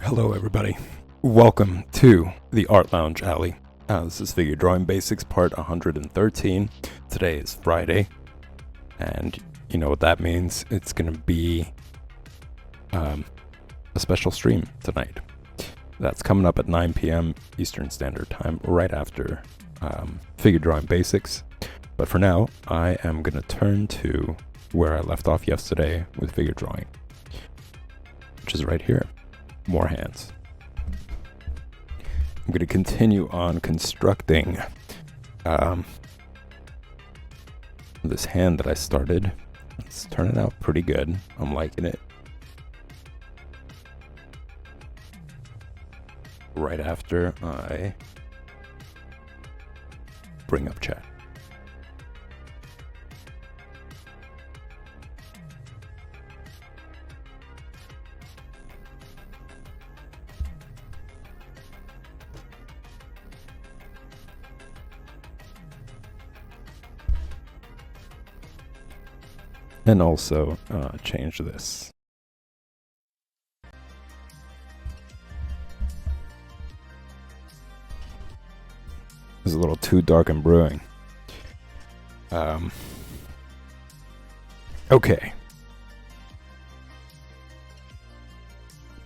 Hello everybody. Welcome to the Art Lounge Alley. This is Figure Drawing Basics part 113. Today is Friday, and you know what that means. It's going to be a special stream tonight. That's coming up at 9 p.m. Eastern Standard Time, right after Figure Drawing Basics. But for now, I am going to turn to where I left off yesterday with figure drawing, which is right here. More hands. I'm going to continue on constructing this hand that I started. It's turning out pretty good. I'm liking it. Right after I bring up chat. And also change this. It's a little too dark and brewing. Okay.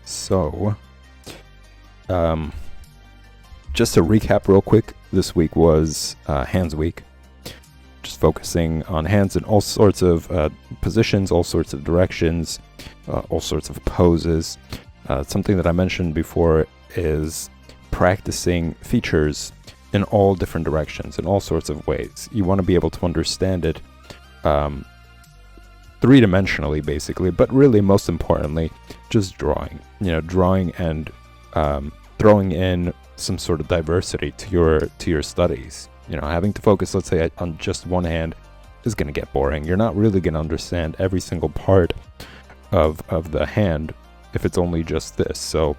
So, just to recap real quick, this week was Hands Week. Just focusing on hands in all sorts of positions, all sorts of directions, all sorts of poses. Something that I mentioned before is practicing features in all different directions, in all sorts of ways. You want to be able to understand it three-dimensionally, basically, but really, most importantly, just drawing. You know, drawing and throwing in some sort of diversity to your studies. You know, having to focus, let's say, on just one hand is going to get boring. You're not really going to understand every single part of the hand if it's only just this. So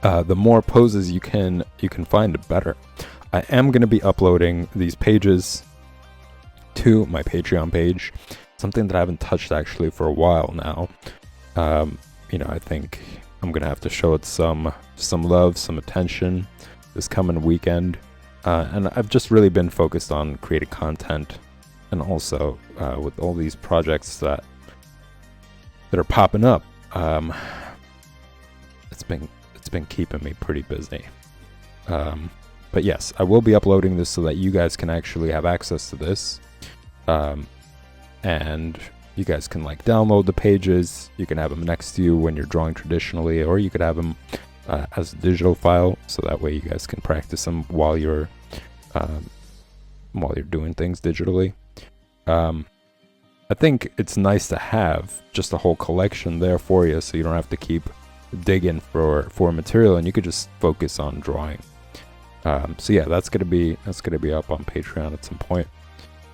the more poses you can find, the better. I am going to be uploading these pages to my Patreon page, something that I haven't touched actually for a while now. You know, I think I'm going to have to show it some love, some attention this coming weekend. And I've just really been focused on creating content, and also with all these projects that are popping up, it's been keeping me pretty busy. But yes, I will be uploading this so that you guys can actually have access to this, and you guys can like download the pages. You can have them next to you when you're drawing traditionally, or you could have them as a digital file, so that way you guys can practice them while you're doing things digitally. I think it's nice to have just a whole collection there for you, so you don't have to keep digging for material, and you could just focus on drawing. So yeah, that's gonna be up on Patreon at some point,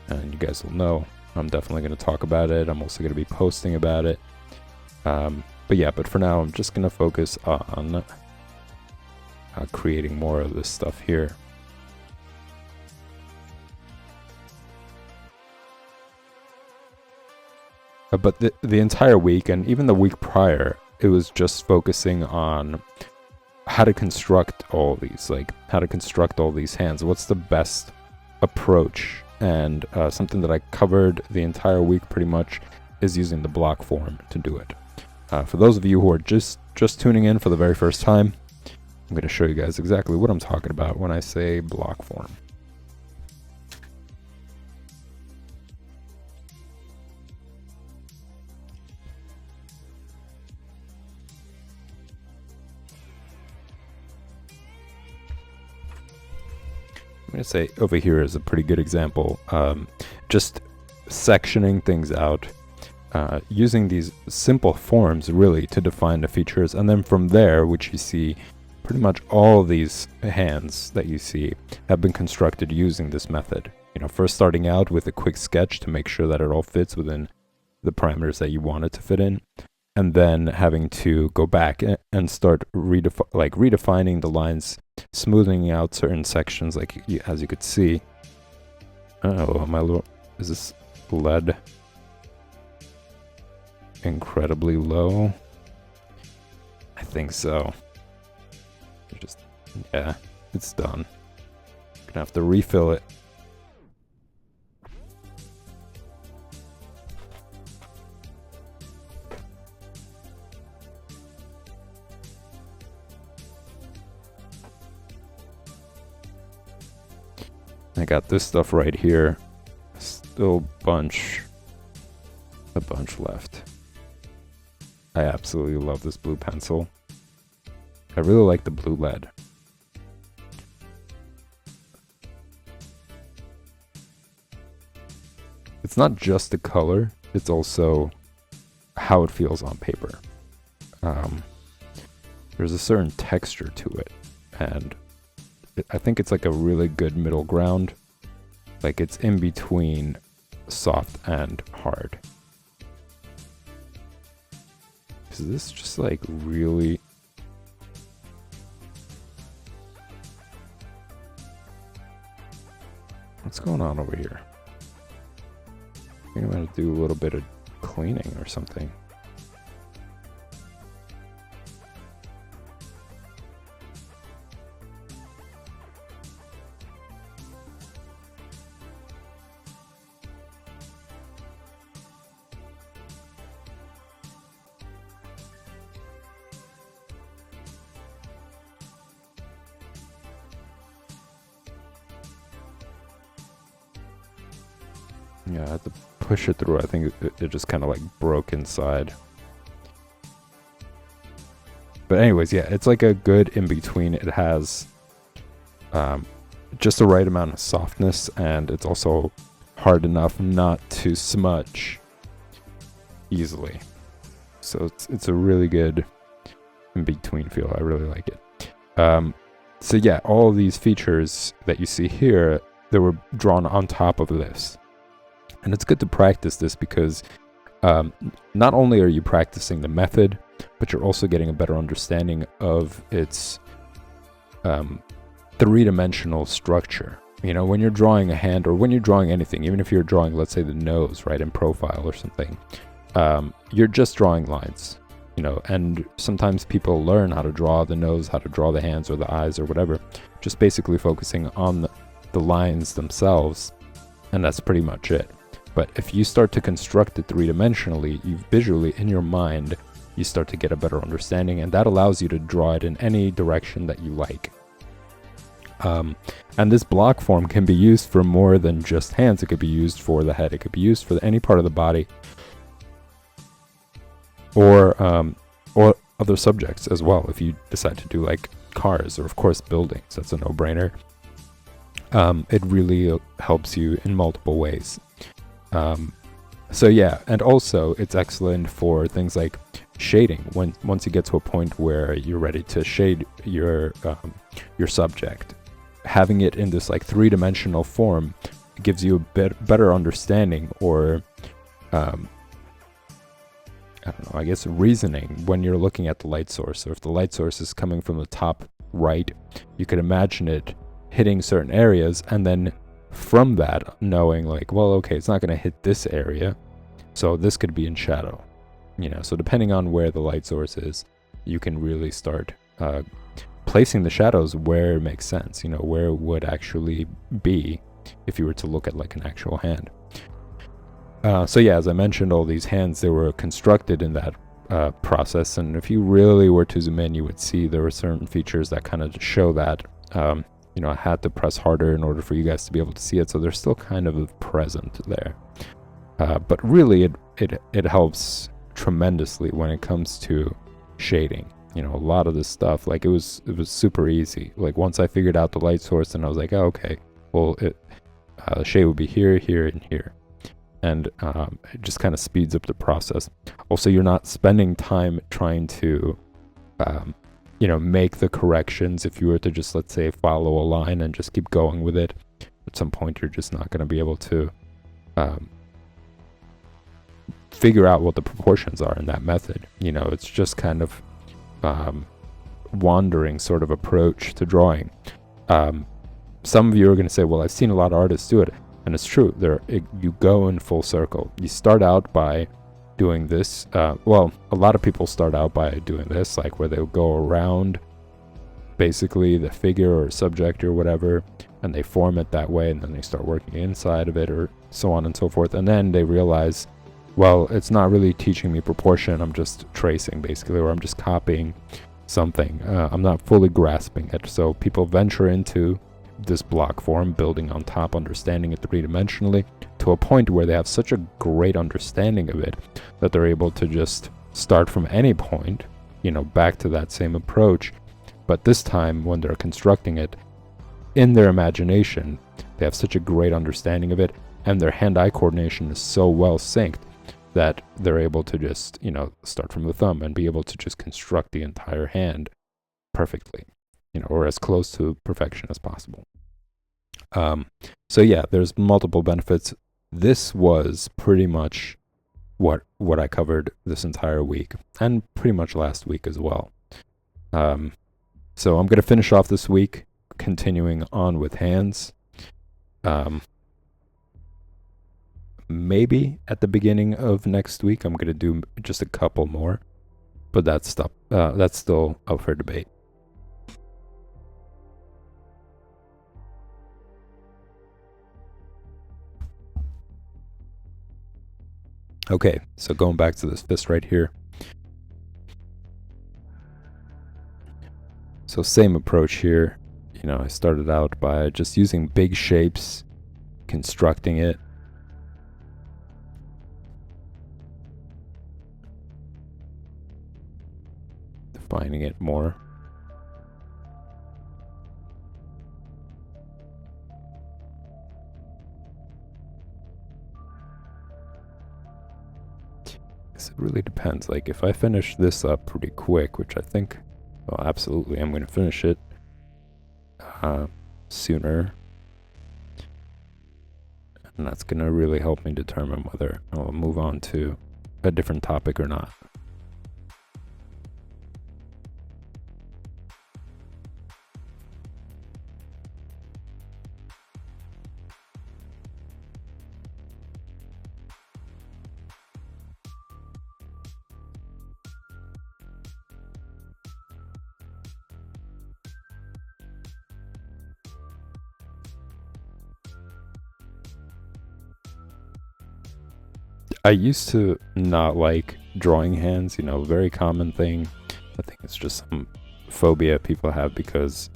and you guys will know. I'm definitely gonna talk about it. I'm also gonna be posting about it. But for now, I'm just gonna focus on creating more of this stuff here. But the entire week, and even the week prior, it was just focusing on how to construct all these, hands. What's the best approach? And something that I covered the entire week pretty much is using the block form to do it. For those of you who are just tuning in for the very first time, I'm going to show you guys exactly what I'm talking about when I say block form. I'm going to say over here is a pretty good example. Just sectioning things out, using these simple forms really to define the features, and then from there, which you see, pretty much all of these hands that you see have been constructed using this method. You know, first starting out with a quick sketch to make sure that it all fits within the parameters that you want it to fit in, and then having to go back and start redefining the lines, smoothing out certain sections, as you could see. Is this lead incredibly low? I think so. Just, yeah, it's done. Gonna have to refill it. I got this stuff right here. Still a bunch left. I absolutely love this blue pencil. I really like the blue lead. It's not just the color, it's also how it feels on paper. There's a certain texture to it, and I think it's like a really good middle ground. Like it's in between soft and hard. Is this just like really... What's going on over here? I think I'm gonna do a little bit of cleaning or something. Yeah, I had to push it through. I think it just kind of like broke inside. But anyways, yeah, it's like a good in-between. It has just the right amount of softness, and it's also hard enough not to smudge easily. So it's a really good in-between feel. I really like it. So yeah, all of these features that you see here, they were drawn on top of this. And it's good to practice this because not only are you practicing the method, but you're also getting a better understanding of its three-dimensional structure. You know, when you're drawing a hand, or when you're drawing anything, even if you're drawing, let's say, the nose, right, in profile or something, you're just drawing lines, you know, and sometimes people learn how to draw the nose, how to draw the hands or the eyes or whatever, just basically focusing on the lines themselves, and that's pretty much it. But if you start to construct it three-dimensionally, you visually, in your mind, you start to get a better understanding, and that allows you to draw it in any direction that you like. And this block form can be used for more than just hands. It could be used for the head. It could be used for any part of the body, or other subjects as well. If you decide to do like cars, or of course buildings, that's a no-brainer. It really helps you in multiple ways. So yeah, and also it's excellent for things like shading. Once you get to a point where you're ready to shade your subject, having it in this like three-dimensional form gives you a better understanding, or I don't know, I guess reasoning when you're looking at the light source. So if the light source is coming from the top right, you could imagine it hitting certain areas, and then from that knowing like, well, okay, it's not going to hit this area, so this could be in shadow, you know. So depending on where the light source is, you can really start placing the shadows where it makes sense, you know, where it would actually be if you were to look at like an actual hand. So yeah, as I mentioned, all these hands, they were constructed in that process, and if you really were to zoom in, you would see there were certain features that kind of show that. You know, I had to press harder in order for you guys to be able to see it, so they're still kind of present there. But really, it helps tremendously when it comes to shading. You know, a lot of this stuff, like it was super easy. Like once I figured out the light source, and I was like, oh, okay, well, shade will be here, here, and here. And it just kind of speeds up the process. Also, you're not spending time trying to you know, make the corrections. If you were to just, let's say, follow a line and just keep going with it, at some point you're just not going to be able to figure out what the proportions are in that method. You know, it's just kind of wandering sort of approach to drawing. Some of you are going to say, well, I've seen a lot of artists do it, and it's true. You go in full circle. You start out by doing this. Well, a lot of people start out by doing this, like where they'll go around basically the figure or subject or whatever, and they form it that way, and then they start working inside of it, or so on and so forth. And then they realize, well, it's not really teaching me proportion, I'm just tracing basically, or I'm just copying something. I'm not fully grasping it. So people venture into this block form, building on top, understanding it three-dimensionally, to a point where they have such a great understanding of it that they're able to just start from any point, back to that same approach. But this time, when they're constructing it in their imagination, they have such a great understanding of it, and their hand-eye coordination is so well synced that they're able to just, start from the thumb and be able to just construct the entire hand perfectly, or as close to perfection as possible. So yeah, there's multiple benefits. This was pretty much what I covered this entire week, and pretty much last week as well. So I'm going to finish off this week, continuing on with hands. Maybe at the beginning of next week, I'm going to do just a couple more, but that's still up for debate. Okay, so going back to this fist right here. So same approach here. I started out by just using big shapes, constructing it. Defining it more. It really depends. Like, if I finish this up pretty quick, which I think, well, absolutely, I'm going to finish it sooner. And that's going to really help me determine whether I'll move on to a different topic or not. I used to not like drawing hands, very common thing. I think it's just some phobia people have because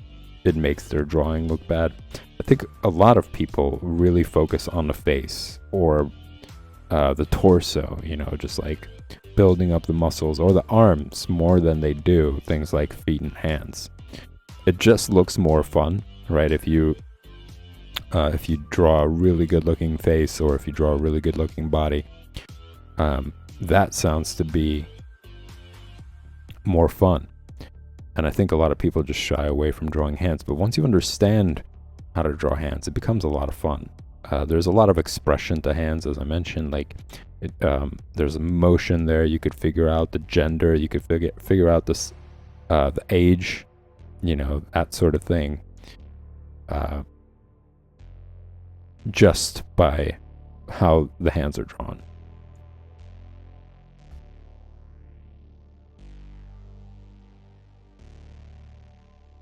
it makes their drawing look bad. I think a lot of people really focus on the face or the torso, just like building up the muscles, or the arms more than they do things like feet and hands. It just looks more fun, right? If you draw a really good looking face, or if you draw a really good looking body, that sounds to be more fun. And I think a lot of people just shy away from drawing hands. But once you understand how to draw hands, it becomes a lot of fun. There's a lot of expression to hands, as I mentioned. Like, there's emotion there. You could figure out the gender. You could figure out this, the age, that sort of thing. Just by how the hands are drawn.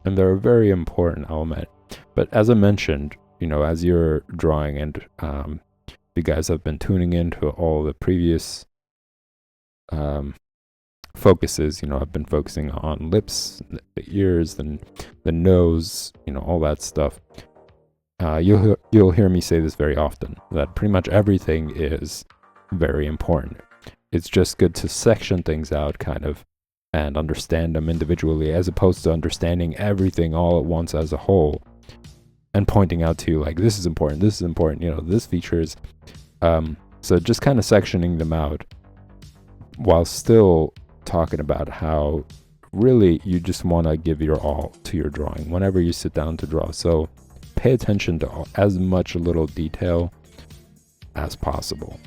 And they're a very important element. But as I mentioned, as you're drawing, and you guys have been tuning into all the previous focuses, I've been focusing on lips, the ears, and the nose, all that stuff. You'll hear me say this very often, that pretty much everything is very important. It's just good to section things out, kind of, and understand them individually, as opposed to understanding everything all at once as a whole and pointing out to you, like, this is important, this features. So just kind of sectioning them out while still talking about how really you just want to give your all to your drawing whenever you sit down to draw. So pay attention to as much little detail as possible,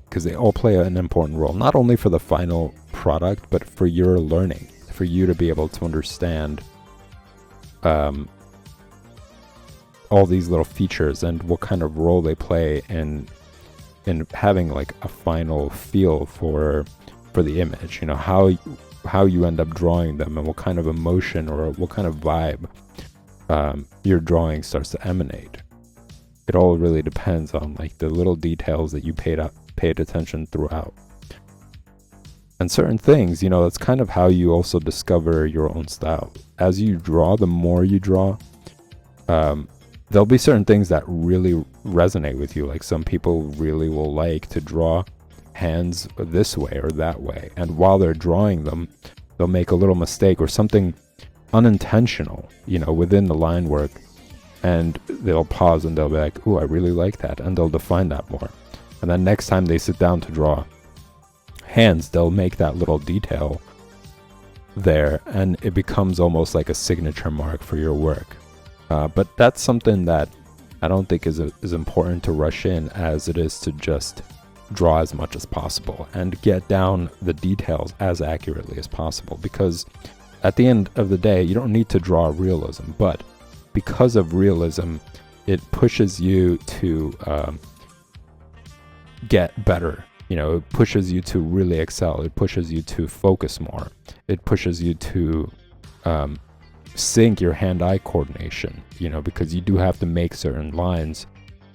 because they all play an important role, not only for the final product, but for your learning, for you to be able to understand all these little features and what kind of role they play in in having like a final feel for the image, you know, how you end up drawing them and what kind of emotion or what kind of vibe your drawing starts to emanate. It all really depends on like the little details that you paid attention throughout. And certain things, you know, that's kind of how you also discover your own style. As you draw, the more you draw, there'll be certain things that really resonate with you. Like some people really will like to draw hands this way or that way. And while they're drawing them, they'll make a little mistake or something unintentional, you know, within the line work. And they'll pause and they'll be like, "Ooh, I really like that." And they'll define that more. And then next time they sit down to draw hands, they'll make that little detail there, and it becomes almost like a signature mark for your work. But that's something that I don't think is important to rush in as it is to just draw as much as possible and get down the details as accurately as possible. Because at the end of the day, you don't need to draw realism, but because of realism, it pushes you to get better. You know, it pushes you to really excel. It pushes you to focus more. It pushes you to sync your hand-eye coordination, you know, because you do have to make certain lines.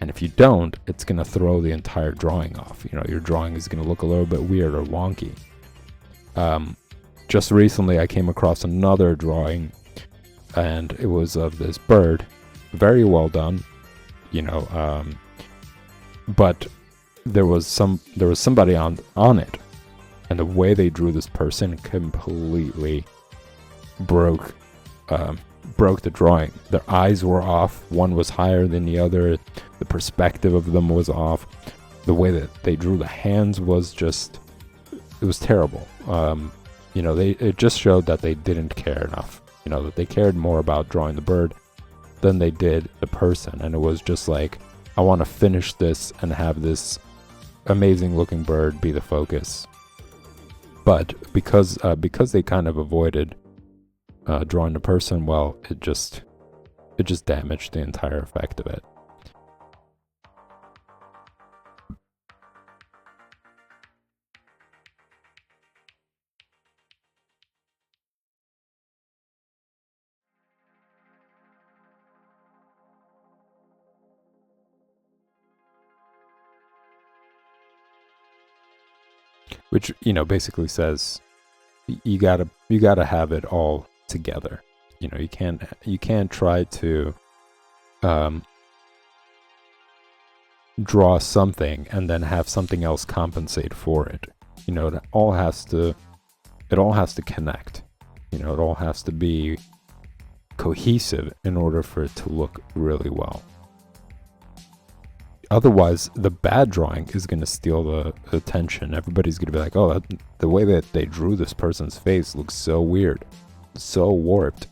And if you don't, it's going to throw the entire drawing off. You know, your drawing is going to look a little bit weird or wonky. Just recently, I came across another drawing, and it was of this bird. Very well done, you know, but there was somebody on it, and the way they drew this person completely broke the drawing. Their eyes were off. One was higher than the other. The perspective of them was off. The way that they drew the hands was just, it was terrible. You know, it just showed that they didn't care enough. You know, that they cared more about drawing the bird than they did the person. And it was just like, I want to finish this and have this amazing looking bird be the focus. But because they kind of avoided drawing the person, well, it just damaged the entire effect of it. Which, you know, basically says you gotta have it all together. You know, you can't try to draw something and then have something else compensate for it. You know, it all has to connect. You know, it all has to be cohesive in order for it to look really well. Otherwise, the bad drawing is going to steal the attention. Everybody's going to be like, "Oh, the way that they drew this person's face looks so weird, so warped."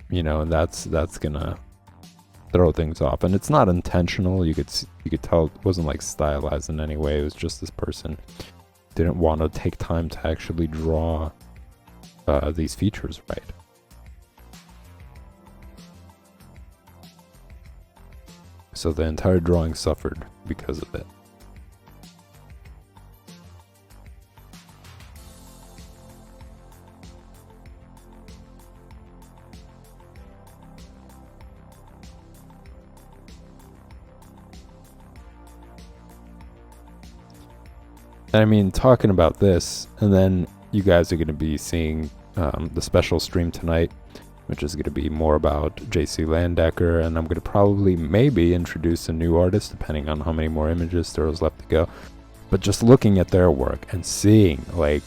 You know, and that's going to throw things off. And it's not intentional. You could tell it wasn't like stylized in any way. It was just this person didn't want to take time to actually draw these features right. So the entire drawing suffered because of it. And I mean, talking about this, and then you guys are going to be seeing the special stream tonight, which is going to be more about J.C. Landecker, and I'm going to probably maybe introduce a new artist, depending on how many more images there is left to go. But just looking at their work and seeing, like,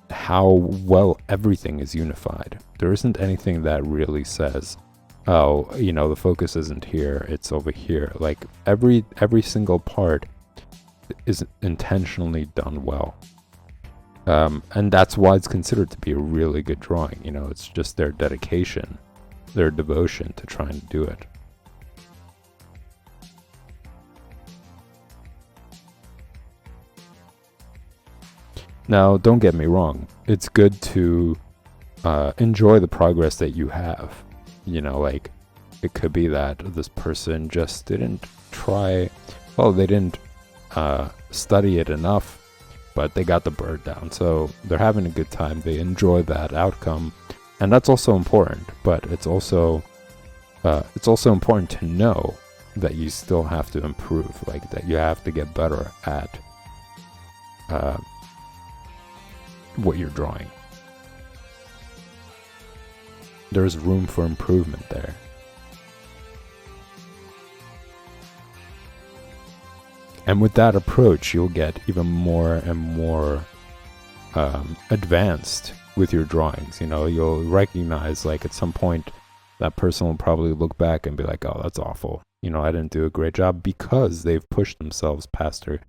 how well everything is unified. There isn't anything that really says, oh, you know, the focus isn't here, it's over here. Like, every single part is intentionally done well. And that's why it's considered to be a really good drawing. You know, it's just their dedication, their devotion to trying to do it. Now, don't get me wrong. It's good to enjoy the progress that you have. You know, like, It could be that this person just didn't try, well, they didn't study it enough, but they got the bird down. So they're having a good time. They enjoy that outcome. And that's also important, but it's also important to know that you still have to improve, like that you have to get better at what you're drawing. There's room for improvement there. And with that approach, you'll get even more and more advanced with your drawings. You know, you'll recognize, like, at some point that person will probably look back and be like, oh, that's awful. You know, I didn't do a great job, because they've pushed themselves past their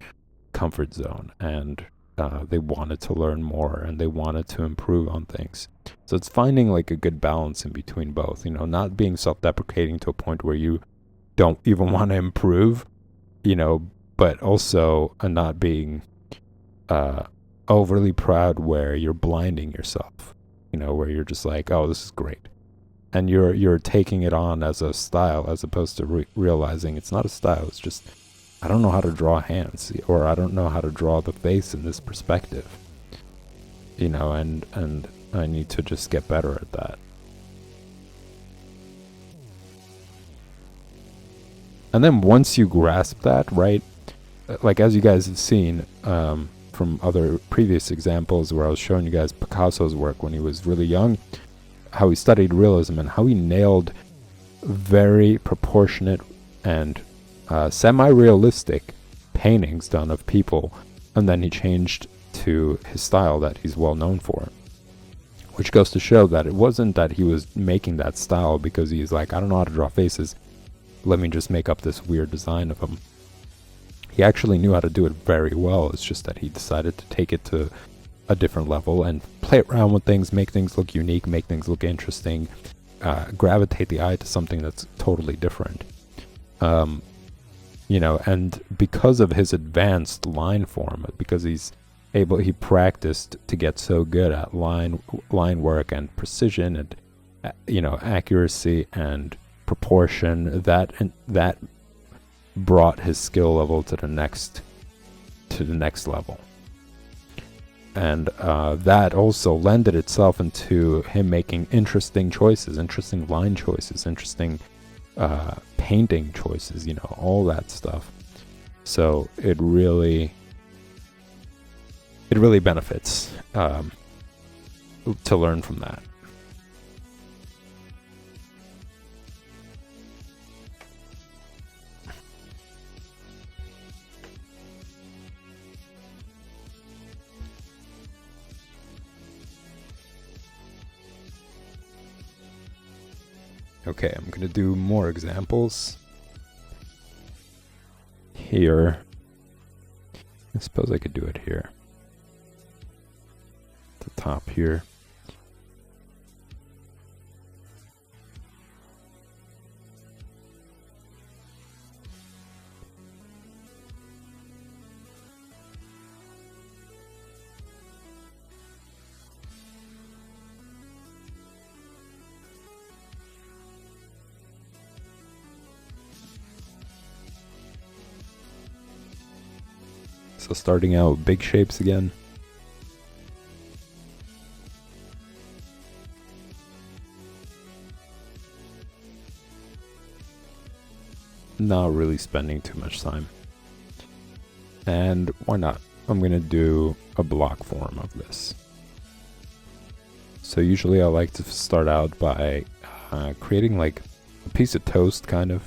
comfort zone, and they wanted to learn more, and they wanted to improve on things. So it's finding like a good balance in between both, you know, not being self-deprecating to a point where you don't even want to improve, you know, but also not being overly proud where you're blinding yourself, you know, where you're just like, oh, this is great. And you're taking it on as a style, as opposed to realizing it's not a style. It's just, I don't know how to draw hands, or I don't know how to draw the face in this perspective, you know, and I need to just get better at that. And then once you grasp that, right, like as you guys have seen from other previous examples where I was showing you guys Picasso's work when he was really young, how he studied realism and how he nailed very proportionate and semi-realistic paintings done of people, and then he changed to his style that he's well known for, which goes to show that it wasn't that he was making that style because he's like, I don't know how to draw faces, let me just make up this weird design of them. He actually knew how to do it very well. It's just that he decided to take it to a different level and play around with things, make things look unique, make things look interesting, gravitate the eye to something that's totally different. You know, and because of his advanced line form, because he practiced to get so good at line work and precision and, you know, accuracy and proportion, that brought his skill level to the next level. And that also lended itself into him making interesting choices, interesting line choices, interesting painting choices, you know, all that stuff. So it really benefits to learn from that. Okay, I'm going to do more examples here. I suppose I could do it here. At the top here. So starting out with big shapes again. Not really spending too much time. And why not? I'm going to do a block form of this. So usually I like to start out by creating like a piece of toast, kind of.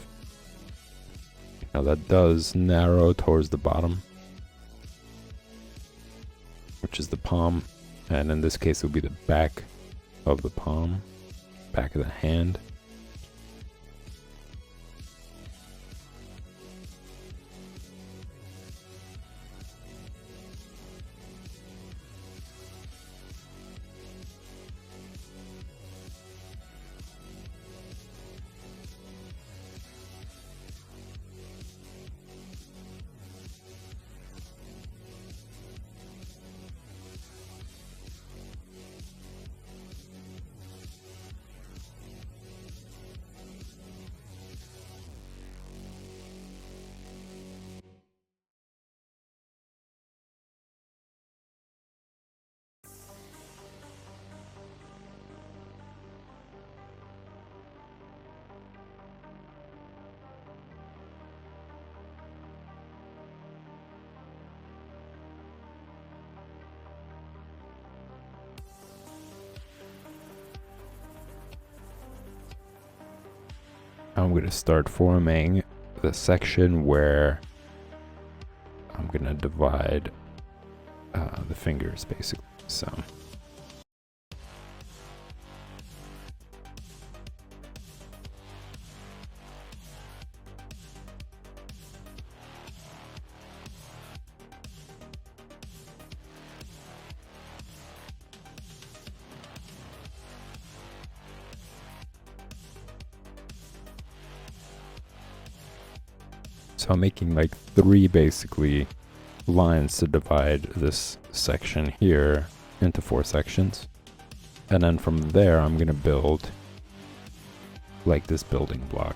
Now that does narrow towards the bottom, which is the palm, and in this case it will be the back of the palm, back of the hand. I'm going to start forming the section where I'm going to divide the fingers, basically. So I'm making like 3 basically lines to divide this section here into 4 sections. And then from there, I'm going to build like this building block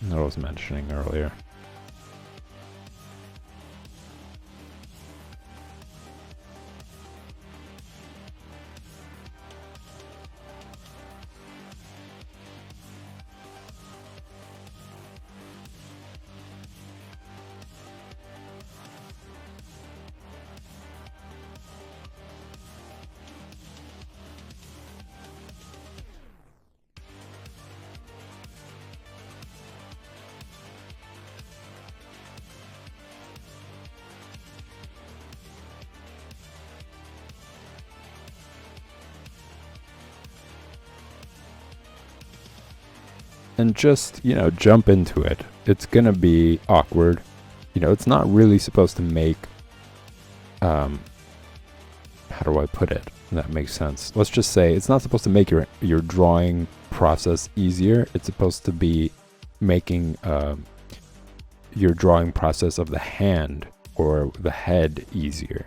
that I was mentioning earlier. And just, jump into it. It's gonna be awkward. It's not really supposed to make, how do I put it? That makes sense. Let's just say it's not supposed to make your drawing process easier. It's supposed to be making your drawing process of the hand or the head easier,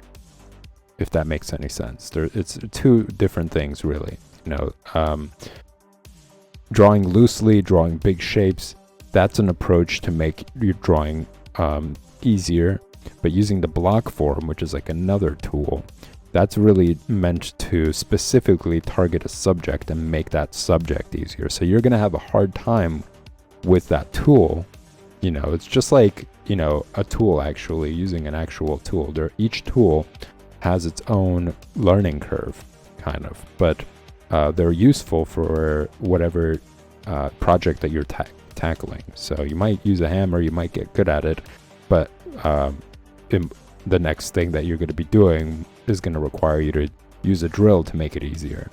if that makes any sense. It's 2 different things, really. Drawing loosely, drawing big shapes, that's an approach to make your drawing easier. But using the block form, which is like another tool, that's really meant to specifically target a subject and make that subject easier. So you're going to have a hard time with that tool. It's just like, a tool, actually, using an actual tool. Each tool has its own learning curve, kind of. But they're useful for whatever project that you're tackling. So you might use a hammer, you might get good at it, but the next thing that you're going to be doing is going to require you to use a drill to make it easier.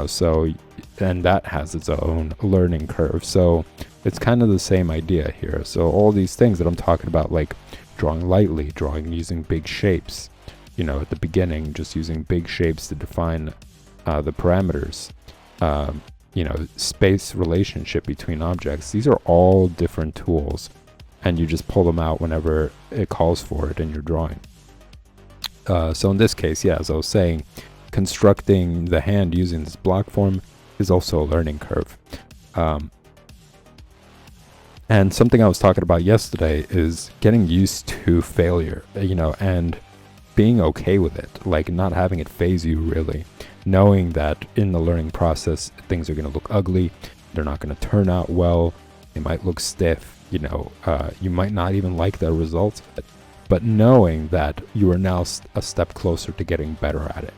So, and that has its own learning curve. So it's kind of the same idea here. So all these things that I'm talking about, like drawing lightly, drawing using big shapes, at the beginning, just using big shapes to define the parameters, space relationship between objects. These are all different tools, and you just pull them out whenever it calls for it in your drawing. So in this case, as I was saying, constructing the hand using this block form is also a learning curve. And something I was talking about yesterday is getting used to failure, and being okay with it, like not having it phase you, really. Knowing that in the learning process, things are going to look ugly, they're not going to turn out well, they might look stiff, you might not even like the results of it. But knowing that you are now a step closer to getting better at it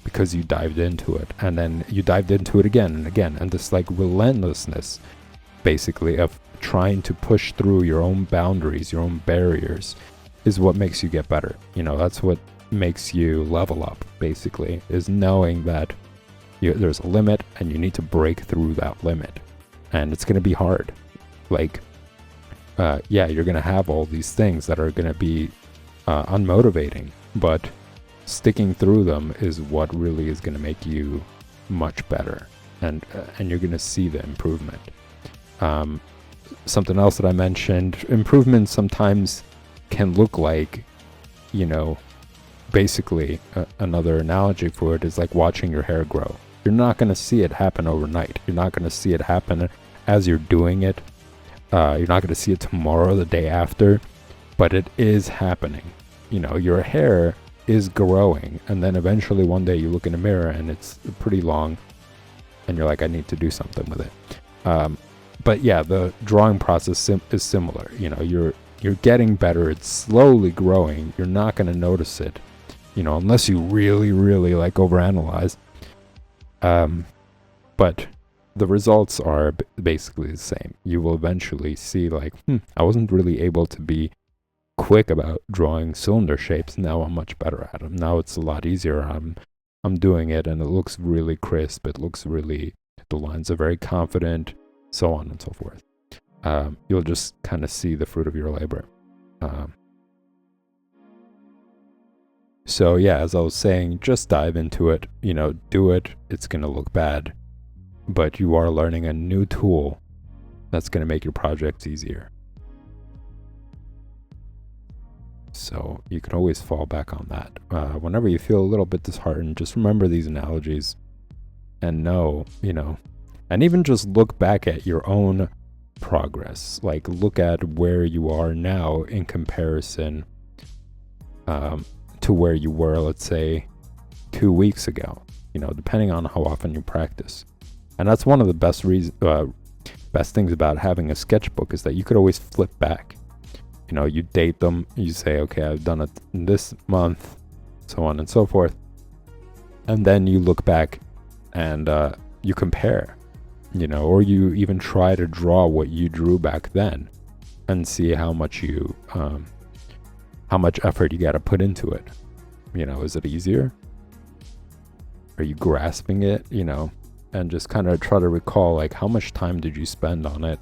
because you dived into it, and then you dived into it again and again, and this like relentlessness, basically, of trying to push through your own boundaries, your own barriers, is what makes you get better. That's what makes you level up, basically, is knowing that there's a limit and you need to break through that limit. And it's going to be hard. Like, you're going to have all these things that are going to be unmotivating, but sticking through them is what really is going to make you much better. And you're going to see the improvement. Something else that I mentioned, improvement sometimes can look like, basically another analogy for it is like watching your hair grow. You're not going to see it happen overnight. You're not going to see it happen as you're doing it. You're not going to see it tomorrow or the day after, but it is happening. Your hair is growing, and then eventually one day you look in the mirror and it's pretty long and you're like, I need to do something with it. But the drawing process is similar. You're getting better. It's slowly growing. You're not going to notice it, unless you really, really like overanalyze. But the results are basically the same. You will eventually see like, I wasn't really able to be quick about drawing cylinder shapes. Now I'm much better at them. Now it's a lot easier. I'm doing it and it looks really crisp. It looks really, the lines are very confident, so on and so forth. You'll just kind of see the fruit of your labor. So yeah, as I was saying, just dive into it, do it. It's going to look bad, but you are learning a new tool that's going to make your projects easier. So you can always fall back on that. Whenever you feel a little bit disheartened, just remember these analogies and know, and even just look back at your own progress. Like, look at where you are now in comparison to where you were, let's say, 2 weeks ago, depending on how often you practice. And that's one of the best things about having a sketchbook, is that you could always flip back. You date them, you say, okay, I've done it this month, so on and so forth. And then you look back and you compare, or you even try to draw what you drew back then and see how much effort you got to put into it. Is it easier? Are you grasping it, and just kind of try to recall, like, how much time did you spend on it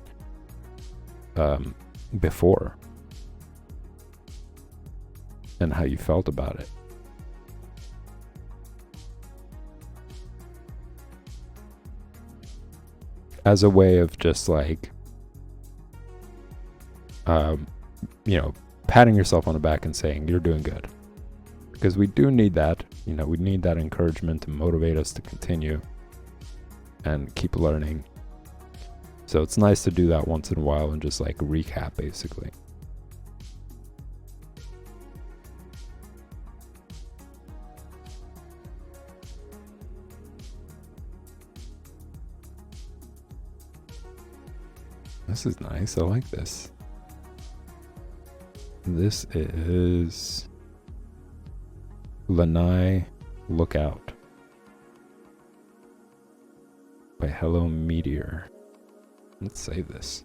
before? And how you felt about it. As a way of just like, patting yourself on the back and saying you're doing good. Because we do need that, we need that encouragement to motivate us to continue and keep learning. So it's nice to do that once in a while and just like recap, basically. This is nice. I like this. This is Lanai Lookout by Hello Meteor. Let's save this.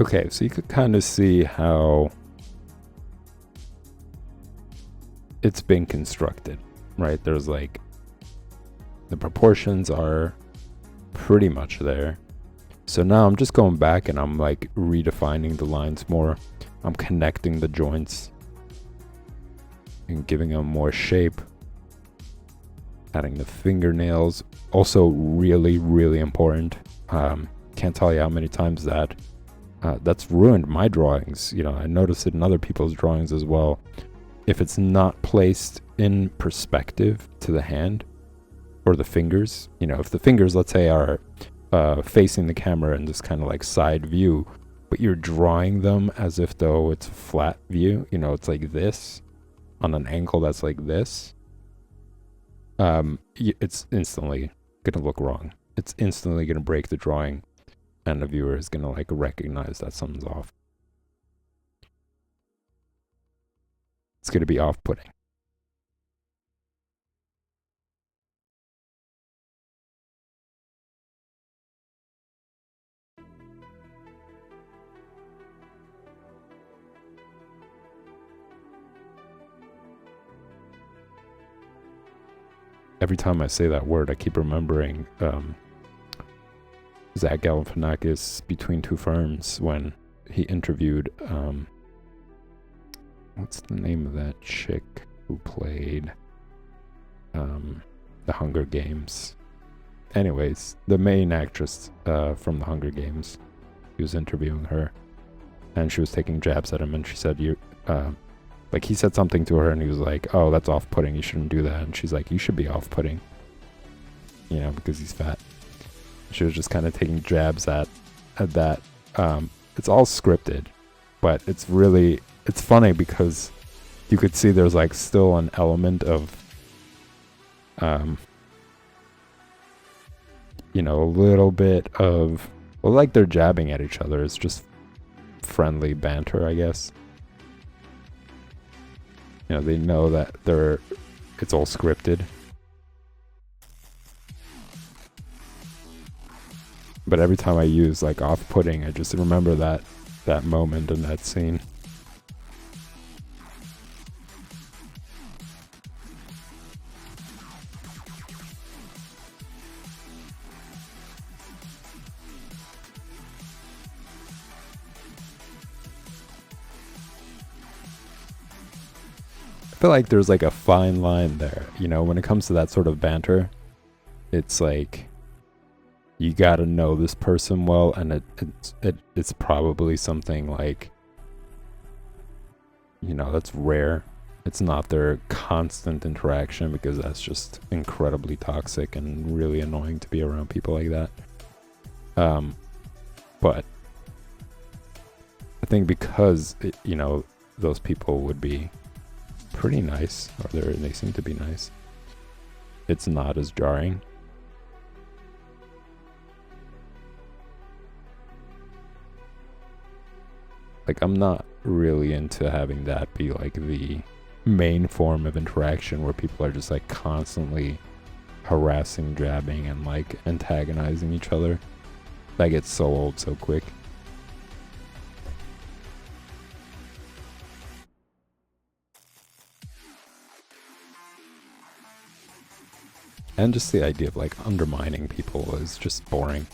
Okay, so you could kind of see how it's been constructed, right? There's like, the proportions are pretty much there. So now I'm just going back and I'm like redefining the lines more. I'm connecting the joints and giving them more shape. Adding the fingernails, also really, really important. Can't tell you how many times that's ruined my drawings. I noticed it in other people's drawings as well. If it's not placed in perspective to the hand or the fingers, if the fingers, let's say, are facing the camera in this kind of like side view, but you're drawing them as if though it's a flat view, it's like this on an angle that's like this, it's instantly gonna look wrong. It's instantly gonna break the drawing. and the viewer is gonna like recognize that something's off. It's gonna be off-putting. Every time I say that word, I keep remembering Zach Galifianakis Between Two Ferns when he interviewed what's the name of that chick who played the Hunger Games? Anyways, the main actress from the Hunger Games. He was interviewing her, and she was taking jabs at him, and she said, "You." Like, he said something to her, and he was like, "Oh, that's off-putting. You shouldn't do that." And she's like, "You should be off-putting." You know, because he's fat. She was just kind of taking jabs at that. It's all scripted, but it's funny because you could see there's like still an element of, you know, a little bit of, well, like they're jabbing at each other. It's just friendly banter, I guess. You know, they know that it's all scripted. But every time I use like off-putting, I just remember that moment in that scene. I feel like there's like a fine line there, you know, when it comes to that sort of banter. It's like you gotta know this person well, and it's probably something like, you know, that's rare. It's not their constant interaction, because that's just incredibly toxic and really annoying to be around people like that. But I think because you know, those people would be pretty nice, or they seem to be nice, it's not as jarring. Like, I'm not really into having that be like the main form of interaction, where people are just like constantly harassing, jabbing, and like antagonizing each other. That gets so old so quick. And just the idea of like undermining people is just boring.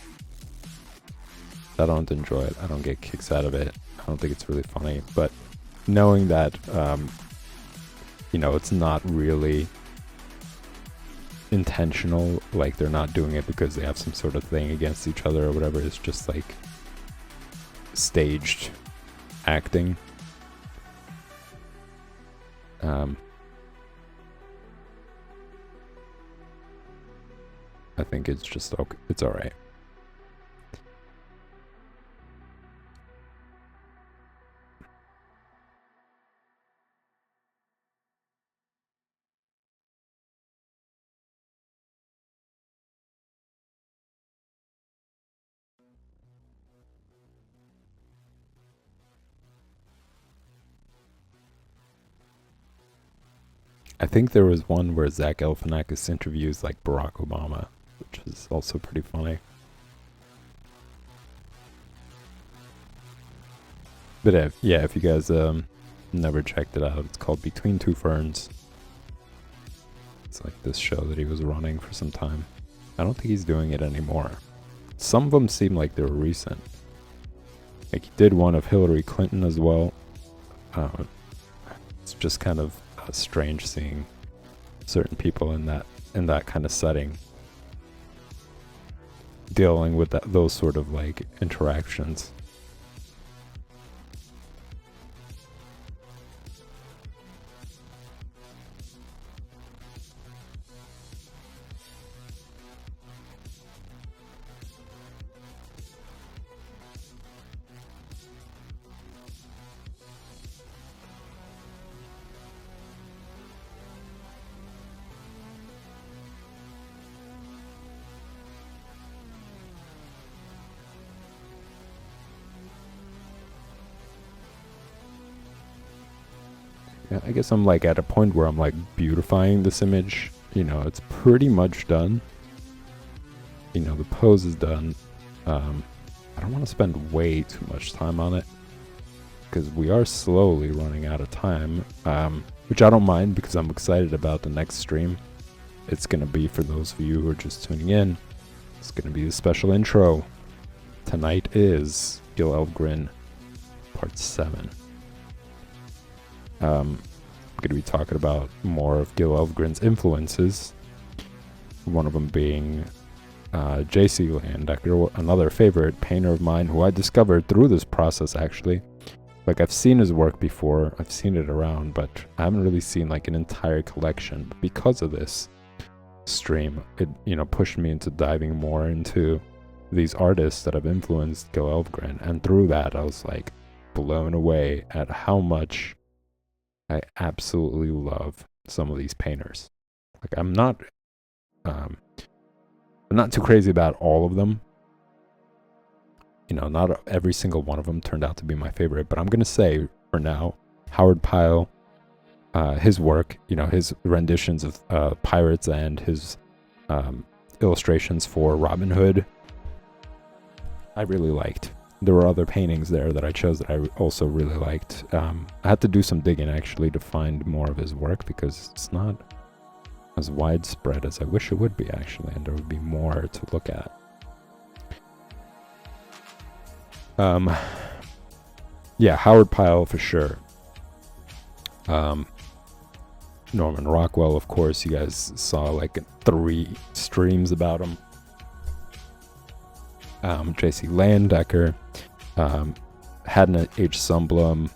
I don't enjoy it. I don't get kicks out of it. I don't think it's really funny. But knowing that, you know, it's not really intentional, like they're not doing it because they have some sort of thing against each other or whatever, it's just like staged acting. I think it's just okay. It's all right. I think there was one where Zach Galifianakis interviews like Barack Obama, which is also pretty funny. But if you guys never checked it out, it's called Between Two Ferns. It's like this show that he was running for some time. I don't think he's doing it anymore. Some of them seem like they were recent. Like, he did one of Hillary Clinton as well. It's just kind of strange seeing certain people in that kind of setting dealing with those sort of like interactions. I guess I'm like at a point where I'm like beautifying this image. You know, it's pretty much done. You know, the pose is done. I don't want to spend way too much time on it because we are slowly running out of time, which I don't mind because I'm excited about the next stream. It's going to be, for those of you who are just tuning in, it's going to be a special intro. Tonight is Gil Elvgren Part 7. I'm going to be talking about more of Gil Elvgren's influences, one of them being J.C. Landecker, another favorite painter of mine who I discovered through this process, actually. Like, I've seen his work before, I've seen it around, but I haven't really seen like an entire collection. But because of this stream, it, you know, pushed me into diving more into these artists that have influenced Gil Elvgren, and through that I was like blown away at how much I absolutely love some of these painters. Like, I'm not too crazy about all of them. You know, not every single one of them turned out to be my favorite, but I'm gonna say for now, Howard Pyle, his work, you know, his renditions of pirates and his illustrations for Robin Hood, I really liked. There were other paintings there that I chose that I also really liked. I had to do some digging actually to find more of his work because it's not as widespread as I wish it would be, actually, and there would be more to look at. Yeah, Howard Pyle for sure. Norman Rockwell, of course. You guys saw like 3 streams about him. J.C. Landecker, Hadna H. Sumblum.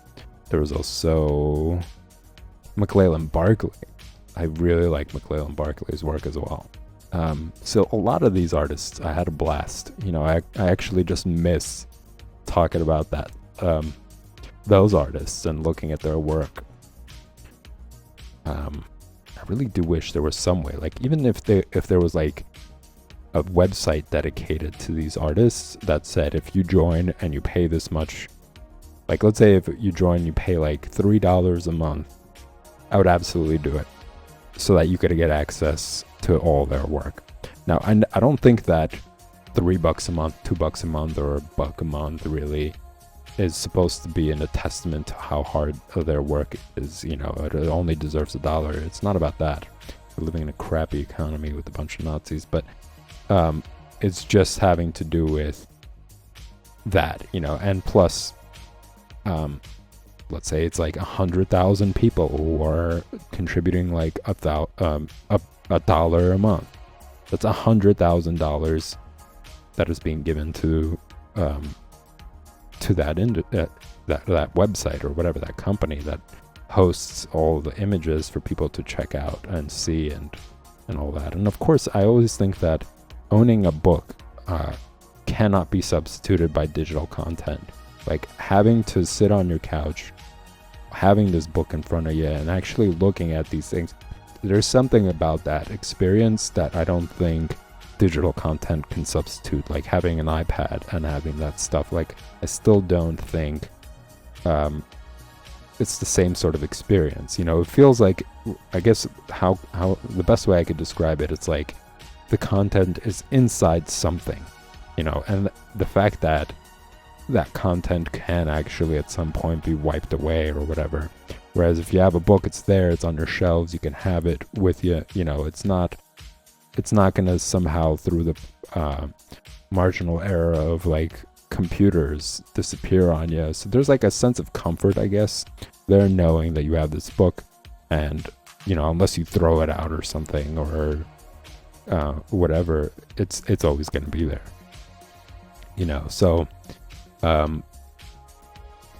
There was also McClellan Barkley. I really like McClellan Barkley's work as well. So a lot of these artists, I had a blast. You know, I actually just miss talking about that, those artists and looking at their work. I really do wish there was some way, like even if there was like a website dedicated to these artists that said if you join and you pay this much, like let's say if you join you pay like $3 a month, I would absolutely do it so that you could get access to all their work. Now, I don't think that $3 a month, $2 a month, or $1 a month really is supposed to be a testament to how hard their work is. You know, it only deserves $1. It's not about that. We're living in a crappy economy with a bunch of Nazis, but it's just having to do with that, you know. And plus, let's say it's like 100,000 people who are contributing like $1 a month. That's $100,000 that is being given to that website or whatever, that company that hosts all the images for people to check out and see and all that. And of course, I always think that owning a book cannot be substituted by digital content. Like having to sit on your couch, having this book in front of you and actually looking at these things, there's something about that experience that I don't think digital content can substitute. Like having an iPad and having that stuff, like I still don't think it's the same sort of experience. You know, it feels like, I guess how the best way I could describe it, it's like the content is inside something, you know, and the fact that that content can actually at some point be wiped away or whatever. Whereas if you have a book, it's there, it's on your shelves, you can have it with you, you know, it's not going to somehow through the marginal era of like computers disappear on you. So there's like a sense of comfort, I guess, there, knowing that you have this book and, you know, unless you throw it out or something or whatever, it's always going to be there, you know. So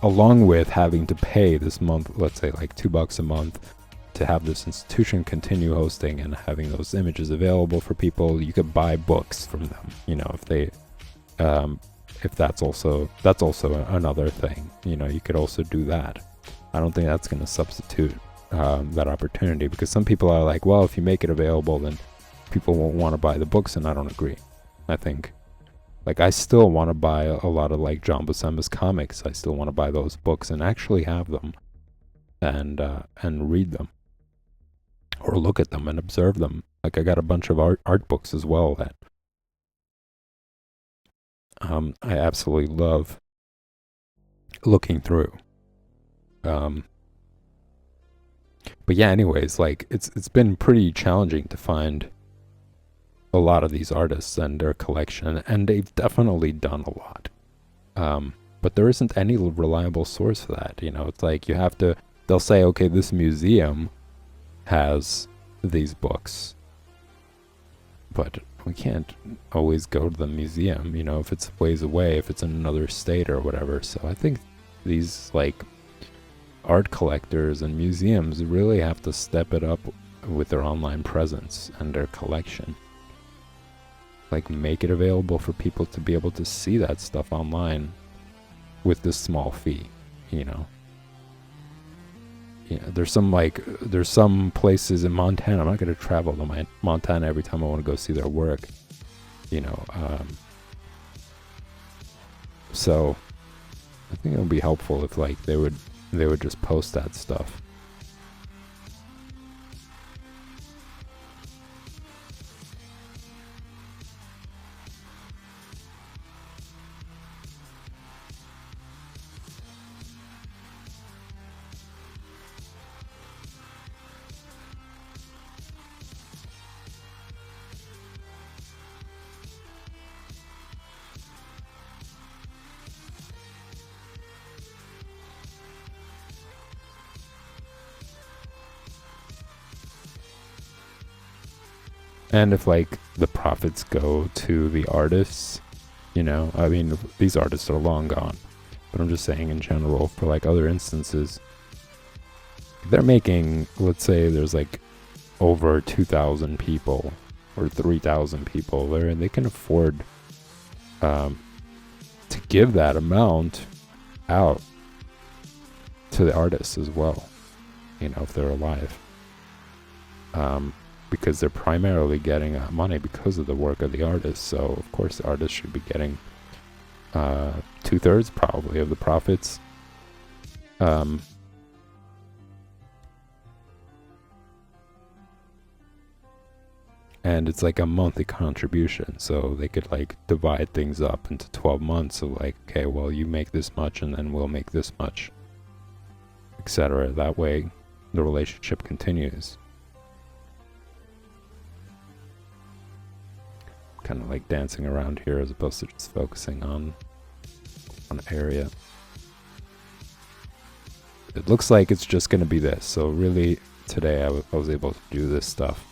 along with having to pay this month, let's say like $2 a month to have this institution continue hosting and having those images available for people, you could buy books from them, you know, if they if that's also another thing, you know, you could also do that. I don't think that's going to substitute that opportunity, because some people are like, well, if you make it available, then people won't want to buy the books, and I don't agree. I think, like, I still want to buy a lot of like John Buscema's comics. I still want to buy those books and actually have them. and read them or look at them and observe them. Like I got a bunch of art books as well that I absolutely love looking through. But yeah, anyways, like it's been pretty challenging to find a lot of these artists and their collection, and they've definitely done a lot. But there isn't any reliable source for that. You know, it's like you have to. They'll say, okay, this museum has these books, but we can't always go to the museum. You know, if it's ways away, if it's in another state or whatever. So I think these like art collectors and museums really have to step it up with their online presence and their collection. Like make it available for people to be able to see that stuff online with this small fee, you know. Yeah, there's some places in Montana. I'm not going to travel to Montana every time I want to go see their work, you know. So I think it would be helpful if like they would just post that stuff. And if like the profits go to the artists, you know, I mean, these artists are long gone, but I'm just saying in general for like other instances, they're making, let's say there's like over 2,000 people or 3,000 people there, and they can afford to give that amount out to the artists as well, you know, if they're alive. Because they're primarily getting money because of the work of the artist. So, of course, the artist should be getting 2/3 probably of the profits. And it's like a monthly contribution. So they could like divide things up into 12 months. So like, okay, well, you make this much and then we'll make this much, etc. That way the relationship continues. Kind of like dancing around here as opposed to just focusing on one area. It looks like it's just going to be this. So really today I was able to do this stuff.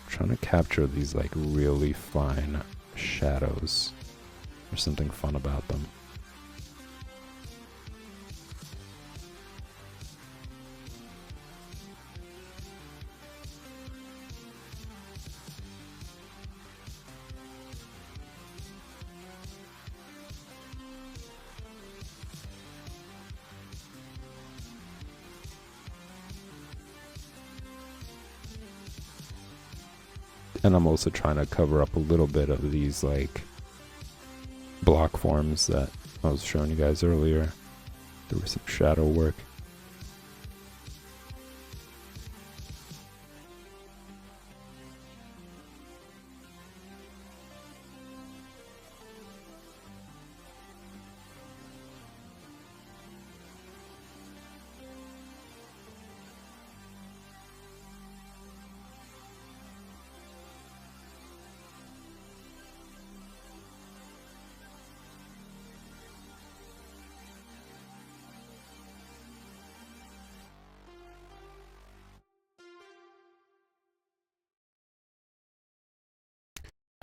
I'm trying to capture these like really fine shadows. There's something fun about them. And I'm also trying to cover up a little bit of these like block forms that I was showing you guys earlier. There was some shadow work.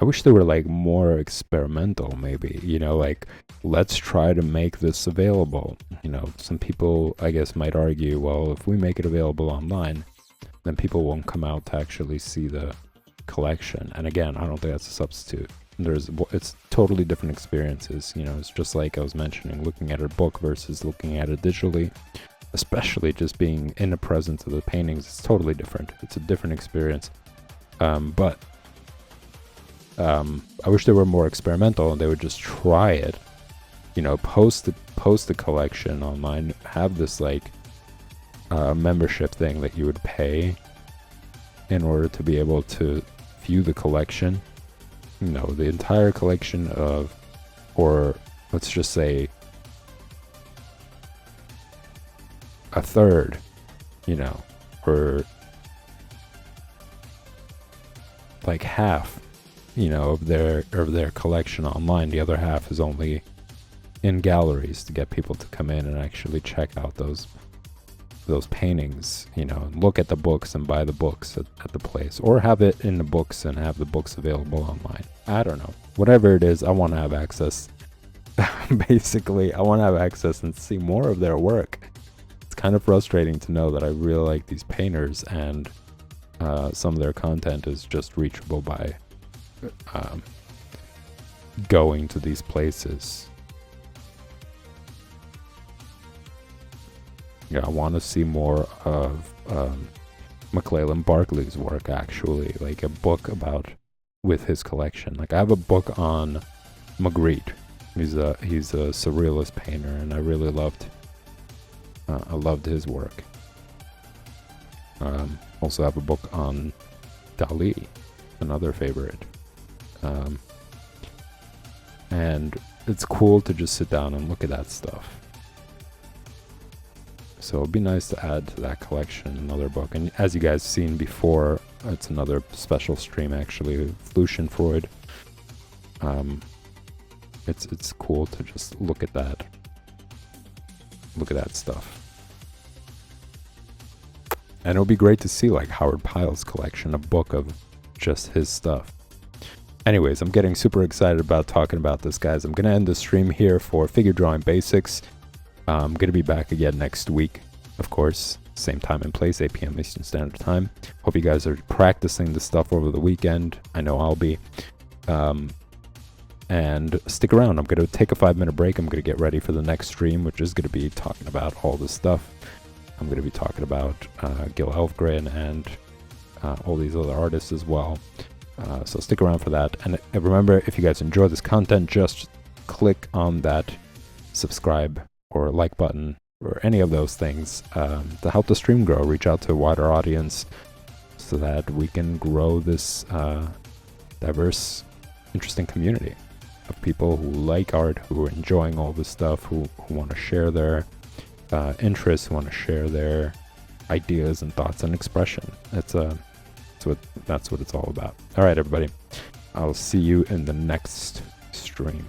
I wish they were like more experimental, maybe, you know, like let's try to make this available. You know, some people, I guess, might argue, well, if we make it available online, then people won't come out to actually see the collection. And again, I don't think that's a substitute. It's totally different experiences. You know, it's just like I was mentioning, looking at a book versus looking at it digitally, especially just being in the presence of the paintings. It's totally different. It's a different experience. But I wish they were more experimental and they would just try it, post the collection online, have this like membership thing that you would pay in order to be able to view the collection, the entire collection of, or let's just say a third, or like half, of their collection online. The other half is only in galleries to get people to come in and actually check out those paintings, and look at the books and buy the books at the place, or have it in the books and have the books available online. I don't know. Whatever it is, I want to have access. Basically, I want to have access and see more of their work. It's kind of frustrating to know that I really like these painters, and some of their content is just reachable by going to these places. I want to see more of McClellan Barkley's work, actually, like a book with his collection. Like, I have a book on Magritte. He's a surrealist painter, and I really loved his work. Also have a book on Dali, another favorite. And it's cool to just sit down and look at that stuff. So it'd be nice to add to that collection another book. And as you guys seen before, it's another special stream, actually, Fluschenfreud. It's cool to just look at that stuff. And it'll be great to see like Howard Pyle's collection, a book of just his stuff. Anyways, I'm getting super excited about talking about this, guys. I'm gonna end the stream here for Figure Drawing Basics. I'm going to be back again next week, of course, same time and place, 8 p.m. Eastern Standard Time. Hope you guys are practicing this stuff over the weekend. I know I'll be. And stick around. I'm going to take a 5-minute break. I'm going to get ready for the next stream, which is going to be talking about all this stuff. I'm going to be talking about Gil Elvgren and all these other artists as well. So stick around for that. And remember, if you guys enjoy this content, just click on that subscribe or like button or any of those things to help the stream grow, reach out to a wider audience so that we can grow this diverse, interesting community of people who like art, who are enjoying all this stuff, who want to share their interests, who want to share their ideas and thoughts and expression. That's what it's all about. All right, everybody. I'll see you in the next stream.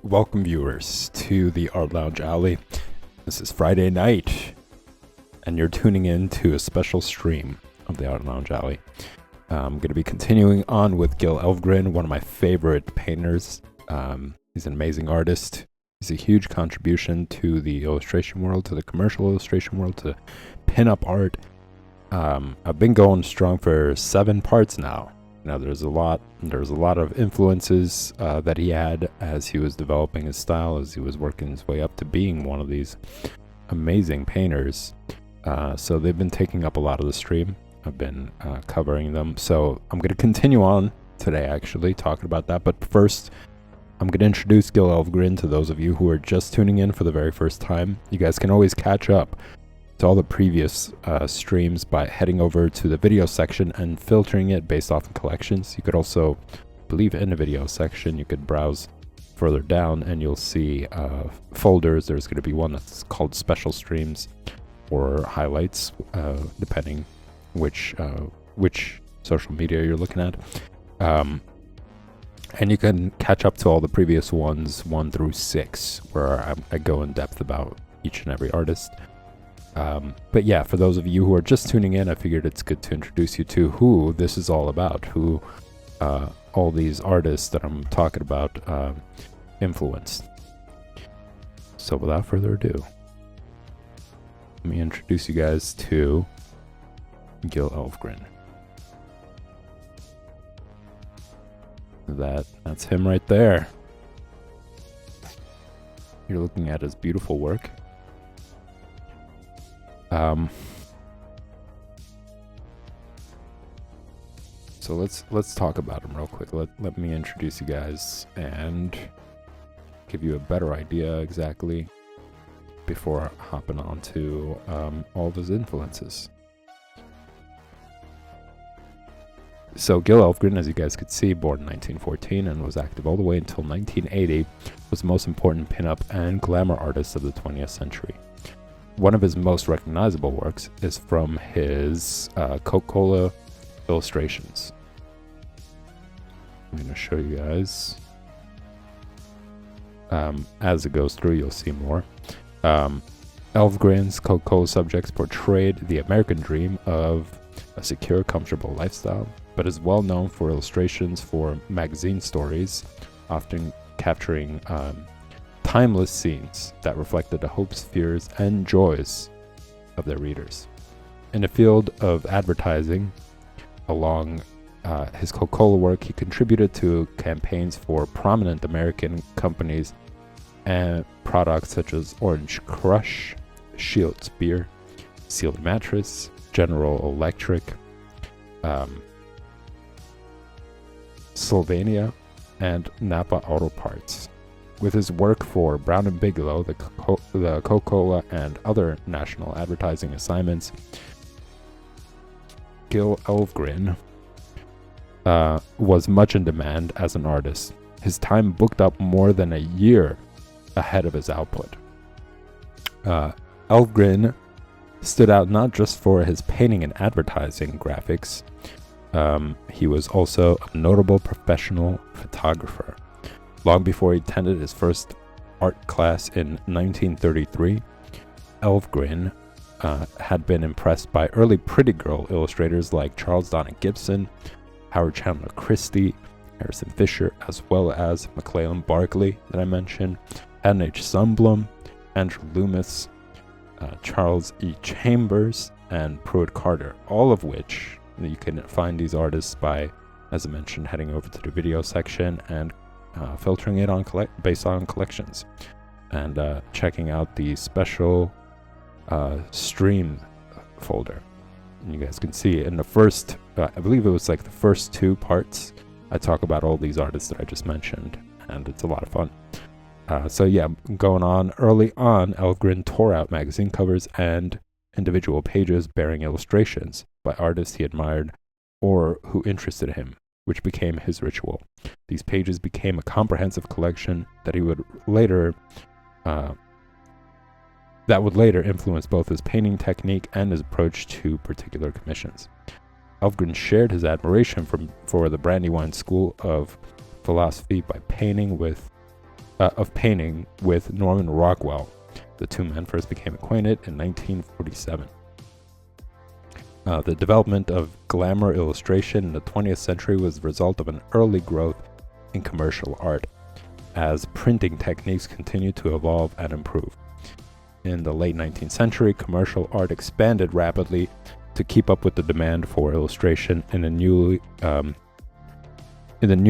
Welcome, viewers, to the Art Lounge Alley. This is Friday night, and you're tuning in to a special stream of the Art Lounge Alley. I'm going to be continuing on with Gil Elvgren, one of my favorite painters. He's an amazing artist. He's a huge contribution to the illustration world, to the commercial illustration world, to pin-up art. I've been going strong for 7 parts now. Now there's a lot of influences that he had as he was developing his style, as he was working his way up to being one of these amazing painters. So they've been taking up a lot of the stream. I've been covering them. So I'm going to continue on today, actually, talking about that. But first, I'm going to introduce Gil Elvgren to those of you who are just tuning in for the very first time. You guys can always catch up to all the previous streams by heading over to the video section and filtering it based off of collections. You could also, I believe in the video section, you could browse further down and you'll see folders. There's going to be one that's called special streams or highlights, depending which social media you're looking at. And you can catch up to all the previous ones, 1 through 6, where I go in depth about each and every artist. But yeah, for those of you who are just tuning in, I figured it's good to introduce you to who this is all about, who all these artists that I'm talking about influenced. So without further ado, let me introduce you guys to Gil Elvgren. That's him right there. You're looking at his beautiful work. So let's talk about him real quick. Let me introduce you guys and give you a better idea exactly before hopping on to all of his influences. So Gil Elvgren, as you guys could see, born in 1914 and was active all the way until 1980, was the most important pinup and glamour artist of the 20th century. One of his most recognizable works is from his Coca-Cola illustrations. I'm going to show you guys. As it goes through, you'll see more. Elvgren's Coca-Cola subjects portrayed the American dream of a secure, comfortable lifestyle, but is well known for illustrations for magazine stories, often capturing timeless scenes that reflected the hopes, fears, and joys of their readers. In the field of advertising, along his Coca-Cola work, he contributed to campaigns for prominent American companies and products such as Orange Crush, Shields Beer, Sealy Mattress, General Electric, Sylvania, and Napa Auto Parts. With his work for Brown & Bigelow, the Coca-Cola, and other national advertising assignments, Gil Elvgren was much in demand as an artist. His time booked up more than a year ahead of his output. Elvgren stood out not just for his painting and advertising graphics. He was also a notable professional photographer. Long before he attended his first art class in 1933, Elvgren had been impressed by early pretty girl illustrators like Charles Donna Gibson, Howard Chandler Christie, Harrison Fisher, as well as McClellan Barkley that I mentioned, N.H. Sundblom, Andrew Loomis, Charles E. Chambers, and Pruitt Carter, all of which you can find these artists by, as I mentioned, heading over to the video section and filtering it on based on collections, and checking out the special stream folder. And you guys can see in the first, I believe it was like the first 2 parts, I talk about all these artists that I just mentioned, and it's a lot of fun. So yeah, going on, early on, Elvgren tore out magazine covers and individual pages bearing illustrations by artists he admired or who interested him, which became his ritual. These pages became a comprehensive collection that would later influence both his painting technique and his approach to particular commissions. Elvgren shared his admiration for the Brandywine School of Philosophy by painting with of painting with Norman Rockwell. The two men first became acquainted in 1947. The development of glamour illustration in the 20th century was the result of an early growth in commercial art, as printing techniques continued to evolve and improve. In the late 19th century, commercial art expanded rapidly to keep up with the demand for illustration in the new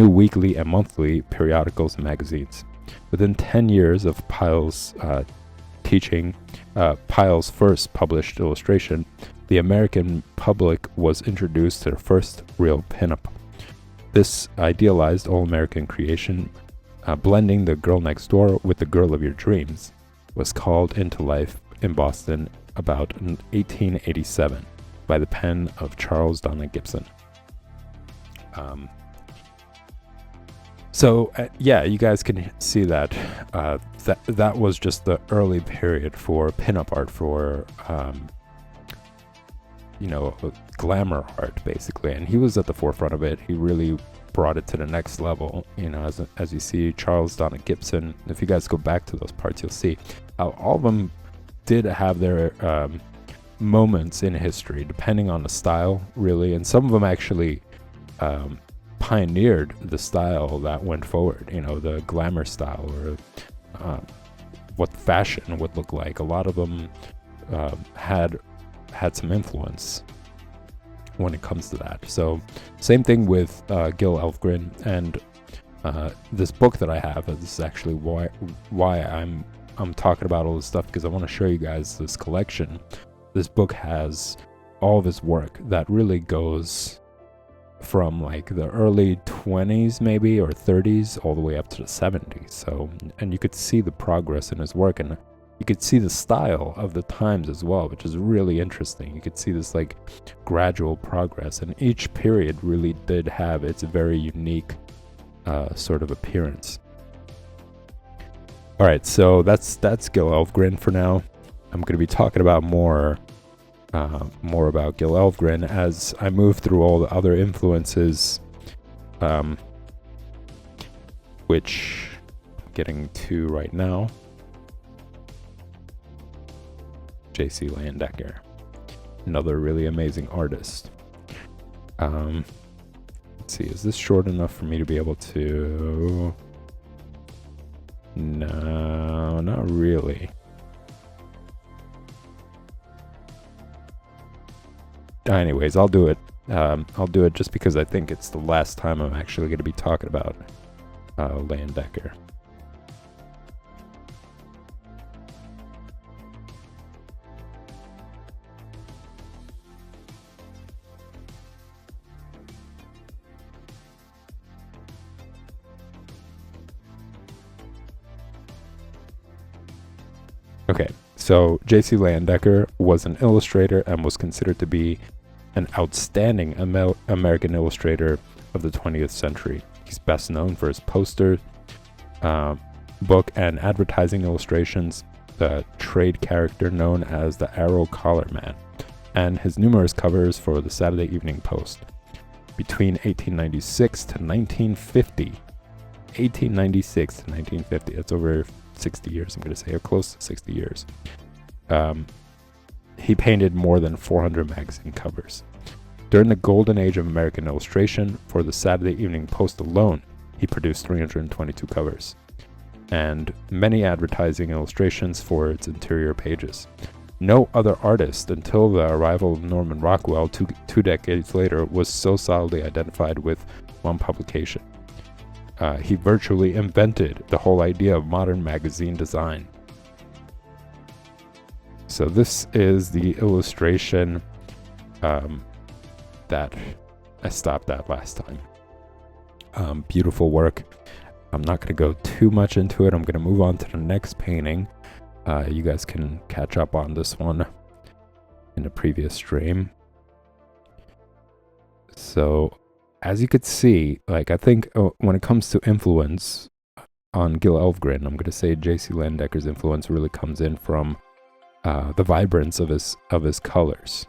weekly and monthly periodicals and magazines. Within 10 years of Pyle's teaching, Pyle's first published illustration, the American public was introduced to the first real pinup. This idealized all-American creation, blending the girl next door with the girl of your dreams, was called into life in Boston about 1887 by the pen of Charles Donna Gibson. Yeah, you guys can see that that was just the early period for pinup art, for glamour art, basically, and he was at the forefront of it. He really brought it to the next level. As you see, Charles Donna Gibson, if you guys go back to those parts, you'll see how all of them did have their moments in history, depending on the style, really, and some of them actually pioneered the style that went forward, the glamour style, or what fashion would look like. A lot of them had some influence when it comes to that. So same thing with Gil Elvgren, and this book that I have. This is actually why I'm talking about all this stuff, because I want to show you guys this collection. This book has all of his work that really goes from like the early 20s maybe, or 30s, all the way up to the 70s. So, and you could see the progress in his work, and you could see the style of the times as well, which is really interesting. You could see this like gradual progress, and each period really did have its very unique sort of appearance. All right, so that's Gil Elvgren for now. I'm going to be talking about more about Gil Elvgren as I move through all the other influences, which I'm getting to right now. J.C. Landecker, another really amazing artist. Let's see, is this short enough for me to be able to... No, not really. Anyways, I'll do it. I'll do it just because I think it's the last time I'm actually going to be talking about Landecker. Okay, so J.C. Landecker was an illustrator and was considered to be an outstanding American illustrator of the 20th century. He's best known for his poster, book, and advertising illustrations, the trade character known as the Arrow Collar Man, and his numerous covers for the Saturday Evening Post. Between 1896 to 1950, that's over 60 years, I'm going to say, or close to 60 years. He painted more than 400 magazine covers. During the golden age of American illustration, for the Saturday Evening Post alone, he produced 322 covers, and many advertising illustrations for its interior pages. No other artist, until the arrival of Norman Rockwell two decades later, was so solidly identified with one publication. He virtually invented the whole idea of modern magazine design. So this is the illustration that I stopped at last time. Beautiful work. I'm not going to go too much into it. I'm going to move on to the next painting. You guys can catch up on this one in the previous stream. So, as you could see, like, I think when it comes to influence on Gil Elvgren, I'm going to say J.C. Landecker's influence really comes in from the vibrance of his colors.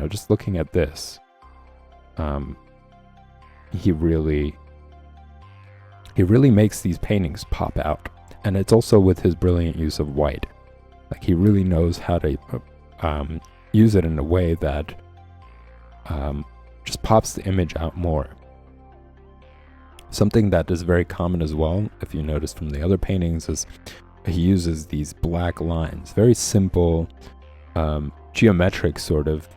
Just looking at this, he really makes these paintings pop out. And it's also with his brilliant use of white. Like, he really knows how to use it in a way that just pops the image out more. Something that is very common as well, if you notice from the other paintings, is he uses these black lines. Very simple, geometric sort of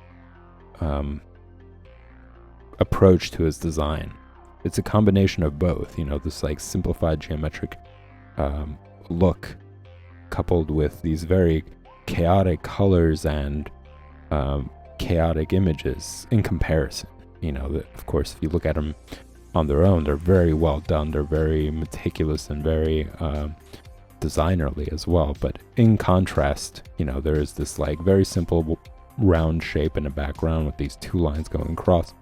approach to his design. It's a combination of both, this like simplified geometric look coupled with these very chaotic colors and chaotic images in comparison. Of course, if you look at them on their own, they're very well done. They're very meticulous and very designerly as well. But in contrast, there is this like very simple round shape in the background with these two lines going across.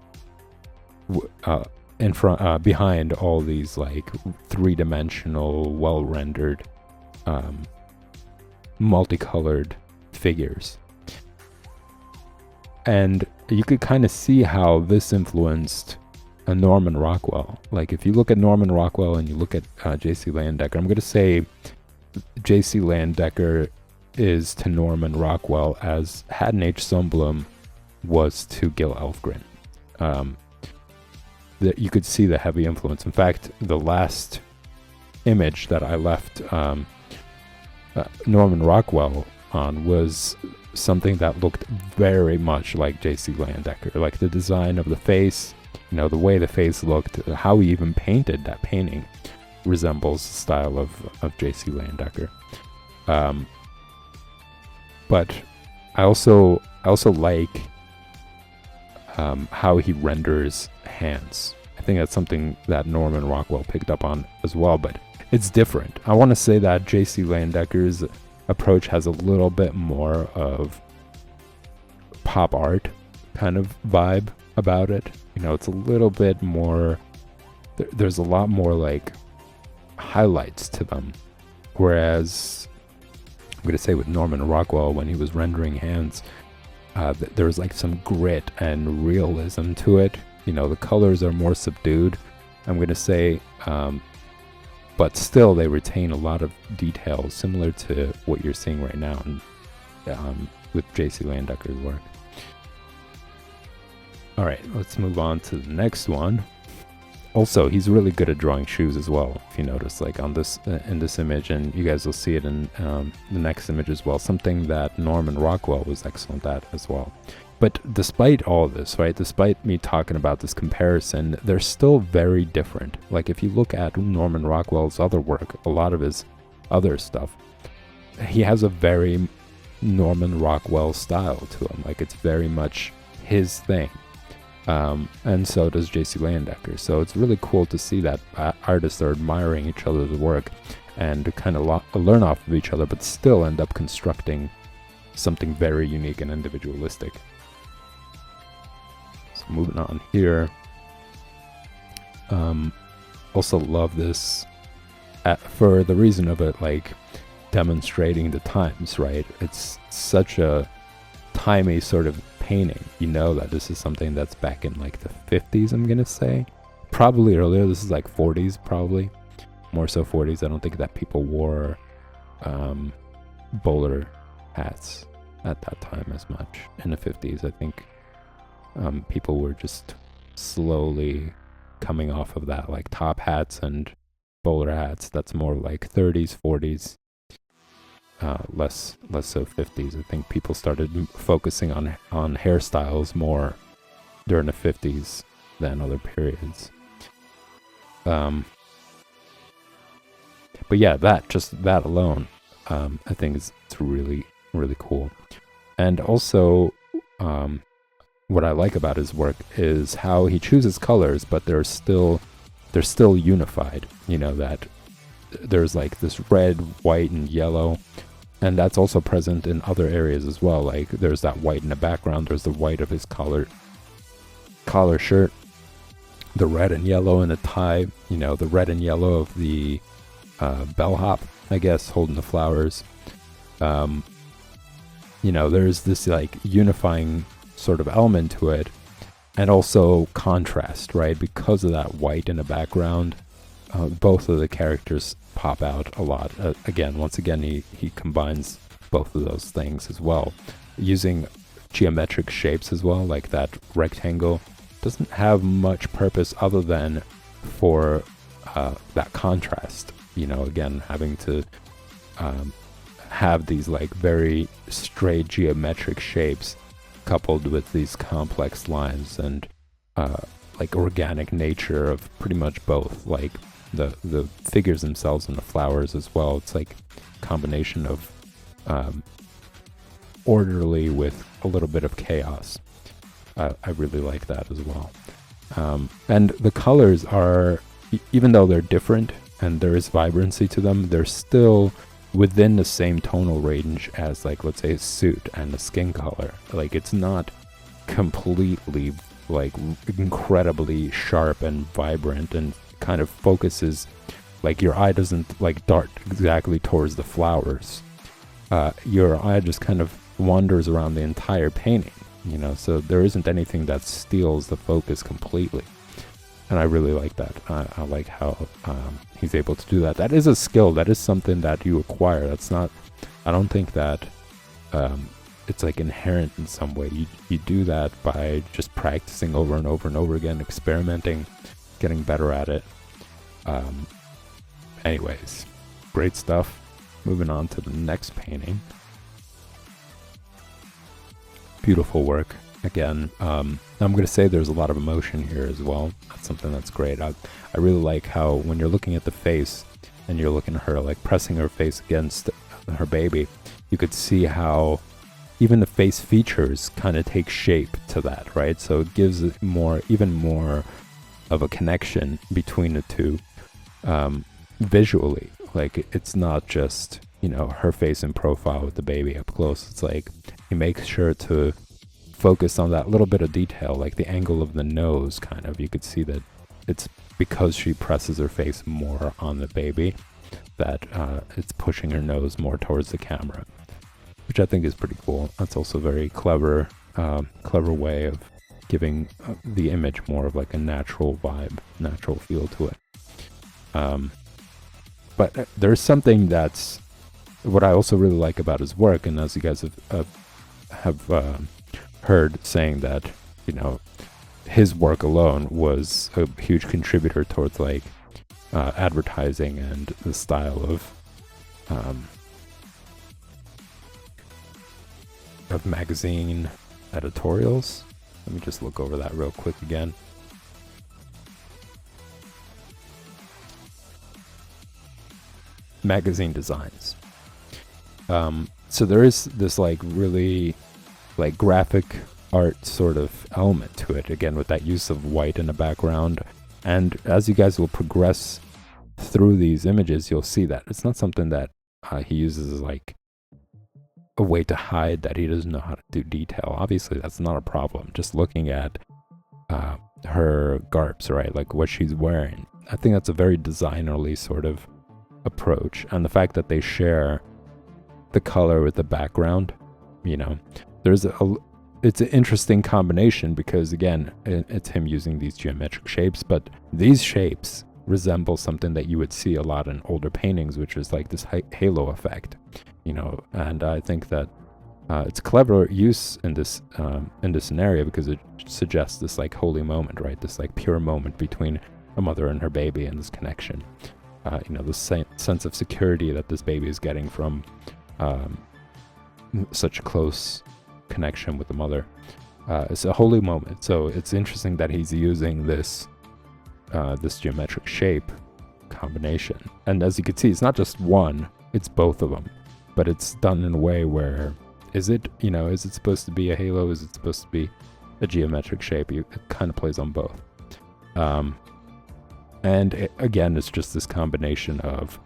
In front, behind all these like three-dimensional, well-rendered, multicolored figures. And you could kind of see how this influenced Norman Rockwell. Like, if you look at Norman Rockwell and you look at J.C. Leyendecker, I'm going to say J.C. Leyendecker is to Norman Rockwell as Haddon H. Sundblom was to Gil Elvgren. You could see the heavy influence. In fact, the last image that I left Norman Rockwell on was something that looked very much like J.C. Leyendecker. Like the design of the face, the way the face looked, how he even painted that painting resembles the style of J.C. Leyendecker. But I also like how he renders hands. I think that's something that Norman Rockwell picked up on as well, but it's different. I want to say that J.C. Leyendecker's approach has a little bit more of pop art kind of vibe about it. It's a little bit more, there's a lot more like highlights to them. Whereas, I'm going to say with Norman Rockwell, when he was rendering hands, there was like some grit and realism to it. The colors are more subdued, I'm going to say, but still they retain a lot of details similar to what you're seeing right now with J.C. Leyendecker's work. All right, let's move on to the next one. Also, he's really good at drawing shoes as well, if you notice, like on this in this image, and you guys will see it in the next image as well, something that Norman Rockwell was excellent at as well. But despite all of this, right, despite me talking about this comparison, they're still very different. Like, if you look at Norman Rockwell's other work, a lot of his other stuff, he has a very Norman Rockwell style to him. Like, it's very much his thing. And so does J.C. Leyendecker. So it's really cool to see that artists are admiring each other's work and kind of learn off of each other, but still end up constructing something very unique and individualistic. So moving on here. Also love this for the reason of it, like demonstrating the times, right? It's such a timey sort of painting. That this is something that's back in like the 50s, I'm gonna say. Probably earlier. This is like 40s, probably. More so 40s. I don't think that people wore bowler hats at that time as much. In the 50s, I think people were just slowly coming off of that, like top hats and bowler hats. That's more like 30s, 40s. Less so 50s. I think people started focusing on hairstyles more during the 50s than other periods. But yeah, that alone, I think it's really, really cool. And also, what I like about his work is how he chooses colors, but they're still unified. That there's like this red, white, and yellow. And that's also present in other areas as well. Like, there's that white in the background. There's the white of his collar shirt. The red and yellow in the tie. The red and yellow of the bellhop, I guess, holding the flowers. There's this like unifying sort of element to it. And also contrast, right? Because of that white in the background. both of the characters pop out a lot. Once again, he combines both of those things as well, using geometric shapes as well, like that rectangle doesn't have much purpose other than for that contrast. Again, having to have these like very straight geometric shapes coupled with these complex lines and like organic nature of pretty much both, like the figures themselves and the flowers as well. It's like a combination of orderly with a little bit of chaos. I really like that as well. And the colors are, even though they're different and there is vibrancy to them, they're still within the same tonal range as, like, let's say a suit and the skin color. Like, it's not completely like incredibly sharp and vibrant and kind of focuses, like your eye doesn't like dart exactly towards the flowers. Your eye just kind of wanders around the entire painting, so there isn't anything that steals the focus completely. And I really like that. I like how he's able to do that. That is a skill. That is something that you acquire. That's not, I don't think that it's like inherent in some way. You do that by just practicing over and over and over again, experimenting, getting better at it. Anyways, great stuff. Moving on to the next painting. Beautiful work. Again, I'm going to say there's a lot of emotion here as well. That's something that's great. I really like how when you're looking at the face and you're looking at her, like pressing her face against her baby, you could see how even the face features kind of take shape to that, right? So it gives it even more of a connection between the two visually. Like, it's not just, her face in profile with the baby up close. It's like he makes sure to focus on that little bit of detail, like the angle of the nose, kind of. You could see that it's because she presses her face more on the baby that it's pushing her nose more towards the camera, which I think is pretty cool. That's also a very clever way of giving the image more of like a natural vibe, natural feel to it. But there's something that's what I also really like about his work, and as you guys have heard saying that, his work alone was a huge contributor towards like advertising and the style of magazine editorials. Let me just look over that real quick again. Magazine designs. So there is this like really like graphic art sort of element to it, again with that use of white in the background. And as you guys will progress through these images, you'll see that it's not something that he uses as like a way to hide that he doesn't know how to do detail. Obviously that's not a problem. Just looking at her garbs, right, like what she's wearing, I think that's a very designerly sort of approach. And the fact that they share the color with the background, it's an interesting combination, because again, it's him using these geometric shapes, but these shapes resemble something that you would see a lot in older paintings, which is like this halo effect, and I think that it's clever use in this scenario, because it suggests this like holy moment, right? This like pure moment between a mother and her baby, and this connection, the sense of security that this baby is getting from such a close connection with the mother. It's a holy moment. So it's interesting that he's using this geometric shape combination. And as you can see, it's not just one, it's both of them. But it's done in a way where, is it supposed to be a halo? Is it supposed to be a geometric shape? It kind of plays on both. Again, it's just this combination of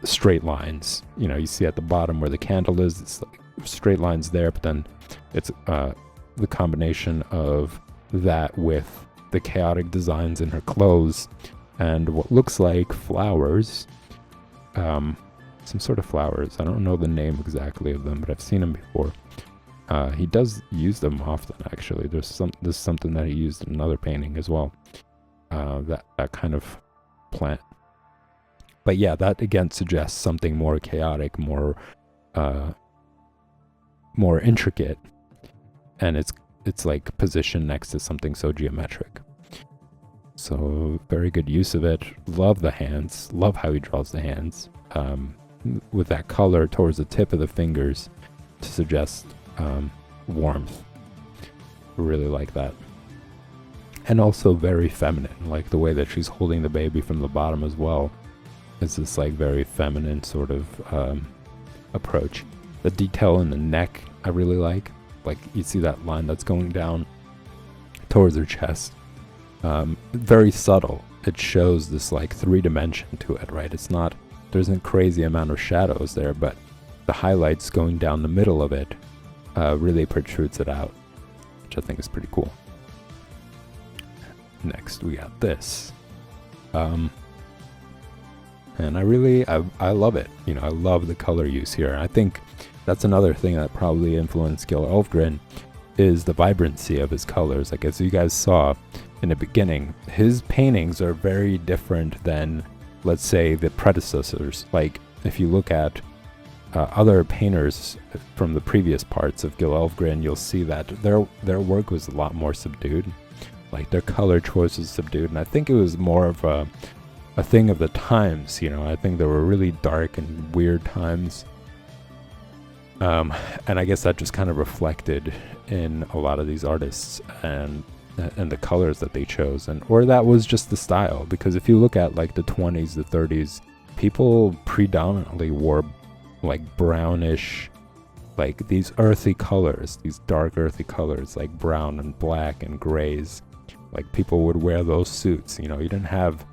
straight lines. You see at the bottom where the candle is, it's like straight lines there, but then it's the combination of that with the chaotic designs in her clothes and what looks like flowers, some sort of flowers. I don't know the name exactly of them, but I've seen them before. He does use them often, actually. This is something that he used in another painting as well. that kind of plant. But yeah, that again suggests something more chaotic, more intricate, and it's like positioned next to something so geometric. So very good use of it. Love the hands. Love how he draws the hands with that color towards the tip of the fingers to suggest warmth. Really like that. And also very feminine, like the way that she's holding the baby from the bottom as well. It's this like very feminine sort of approach. The detail in the neck I really like you see that line that's going down towards her chest. Very subtle. It shows this like 3-dimension to it, right? There's a crazy amount of shadows there, but the highlights going down the middle of it really protrudes it out, which I think is pretty cool. Next we got this. And I love it. I love the color use here. I think that's another thing that probably influenced Gil Elvgren is the vibrancy of his colors. Like as you guys saw in the beginning, his paintings are very different than, let's say, the predecessors. Like if you look at other painters from the previous parts of Gil Elvgren, you'll see that their work was a lot more subdued. Like their color choice was subdued, and I think it was more of a thing of the times. I think there were really dark and weird times. And I guess that just kind of reflected in a lot of these artists and the colors that they chose, or that was just the style. Because if you look at like the 20s, the 30s, people predominantly wore like brownish, like these earthy colors, these dark earthy colors, like brown and black and grays. Like people would wear those suits. You didn't have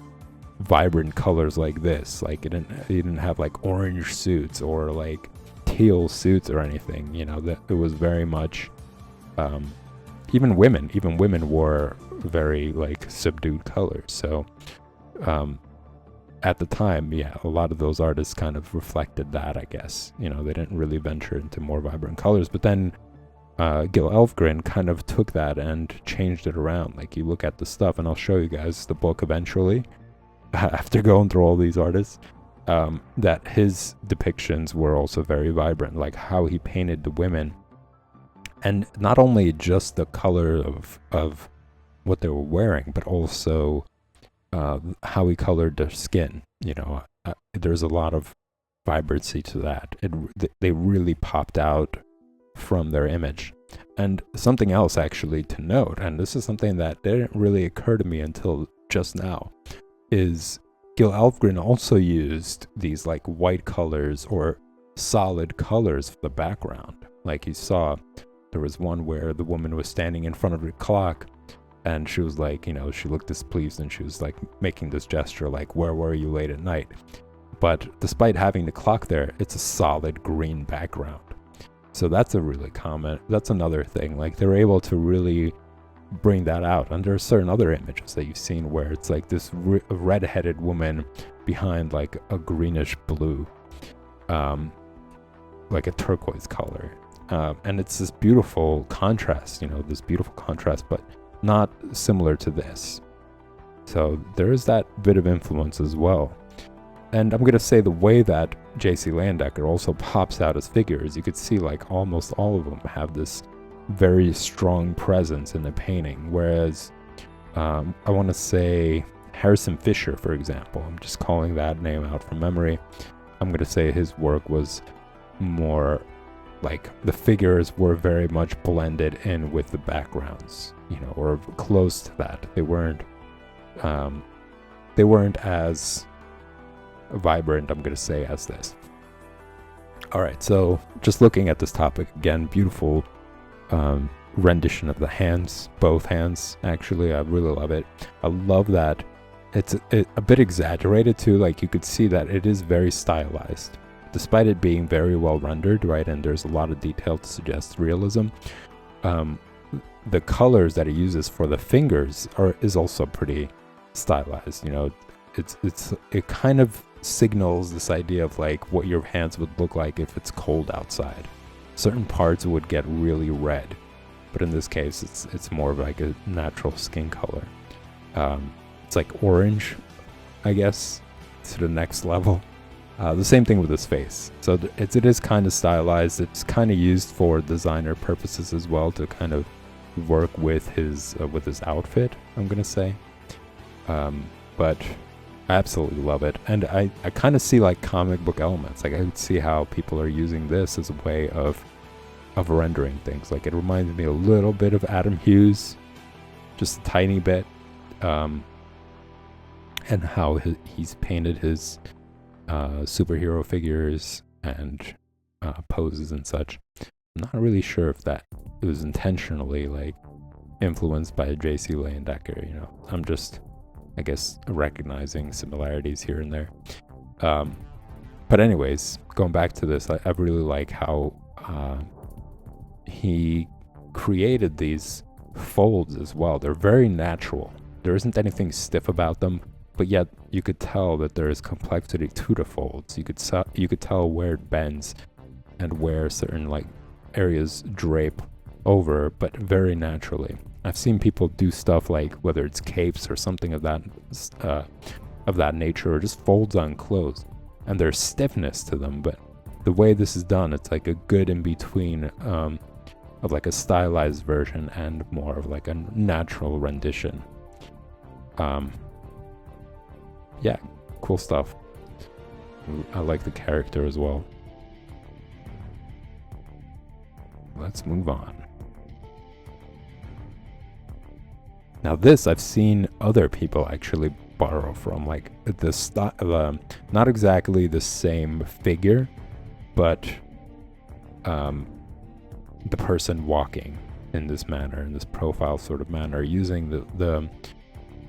vibrant colors like this. Like you didn't have like orange suits or like teal suits or anything. That it was very much even women wore very like subdued colors. So at the time, yeah, a lot of those artists kind of reflected that, I guess. They didn't really venture into more vibrant colors, but then Gil Elvgren kind of took that and changed it around. Like you look at the stuff, and I'll show you guys the book eventually after going through all these artists, that his depictions were also very vibrant, like how he painted the women, and not only just the color of what they were wearing, but also how he colored their skin. There's a lot of vibrancy to that. They really popped out from their image. And something else actually to note, and this is something that didn't really occur to me until just now, is Gil Elvgren also used these like white colors or solid colors for the background. Like you saw, there was one where the woman was standing in front of the clock, and she was like, she looked displeased, and she was like making this gesture like, where were you late at night? But despite having the clock there, it's a solid green background. So that's that's another thing. Like they're able to really bring that out. And there are certain other images that you've seen where it's like this red-headed woman behind like a greenish blue, like a turquoise color. And it's this beautiful contrast, but not similar to this. So there is that bit of influence as well. And I'm going to say the way that J.C. Leyendecker also pops out as figures, you could see like almost all of them have this very strong presence in the painting. Whereas I want to say Harrison Fisher, for example, I'm just calling that name out from memory. I'm going to say his work was more like the figures were very much blended in with the backgrounds, or close to that. They weren't as vibrant, I'm going to say, as this. All right, so just looking at this topic again, beautiful rendition of the hands, both hands, actually. I really love it. I love that it's a bit exaggerated too. Like you could see that it is very stylized, despite it being very well rendered, right? And there's a lot of detail to suggest realism. The colors that he uses for the fingers is also pretty stylized. It kind of signals this idea of like what your hands would look like if it's cold outside. Certain parts would get really red, but in this case it's more of like a natural skin color. it's like orange, I guess, to the next level. The same thing with his face. So it is kind of stylized. It's kind of used for designer purposes as well to kind of work with his outfit, I'm gonna say. But I absolutely love it, and I kind of see like comic book elements. Like I could see how people are using this as a way of rendering things. Like it reminds me a little bit of Adam Hughes, just a tiny bit, and how he's painted his superhero figures and poses and such. I'm not really sure if that it was intentionally like influenced by J.C. Leyendecker. You know, I'm just, I guess, recognizing similarities here and there. But anyways, going back to this, I really like how he created these folds as well. They're very natural. There isn't anything stiff about them, but yet you could tell that there is complexity to the folds. You could tell where it bends and where certain like areas drape over, but very naturally. I've seen people do stuff like whether it's capes or something of that nature, or just folds on clothes, and there's stiffness to them. But the way this is done, it's like a good in between of like a stylized version and more of like a natural rendition. Yeah, cool stuff. I like the character as well. Let's move on. Now this I've seen other people actually borrow from, like this not exactly the same figure, but the person walking in this manner, in this profile sort of manner, using the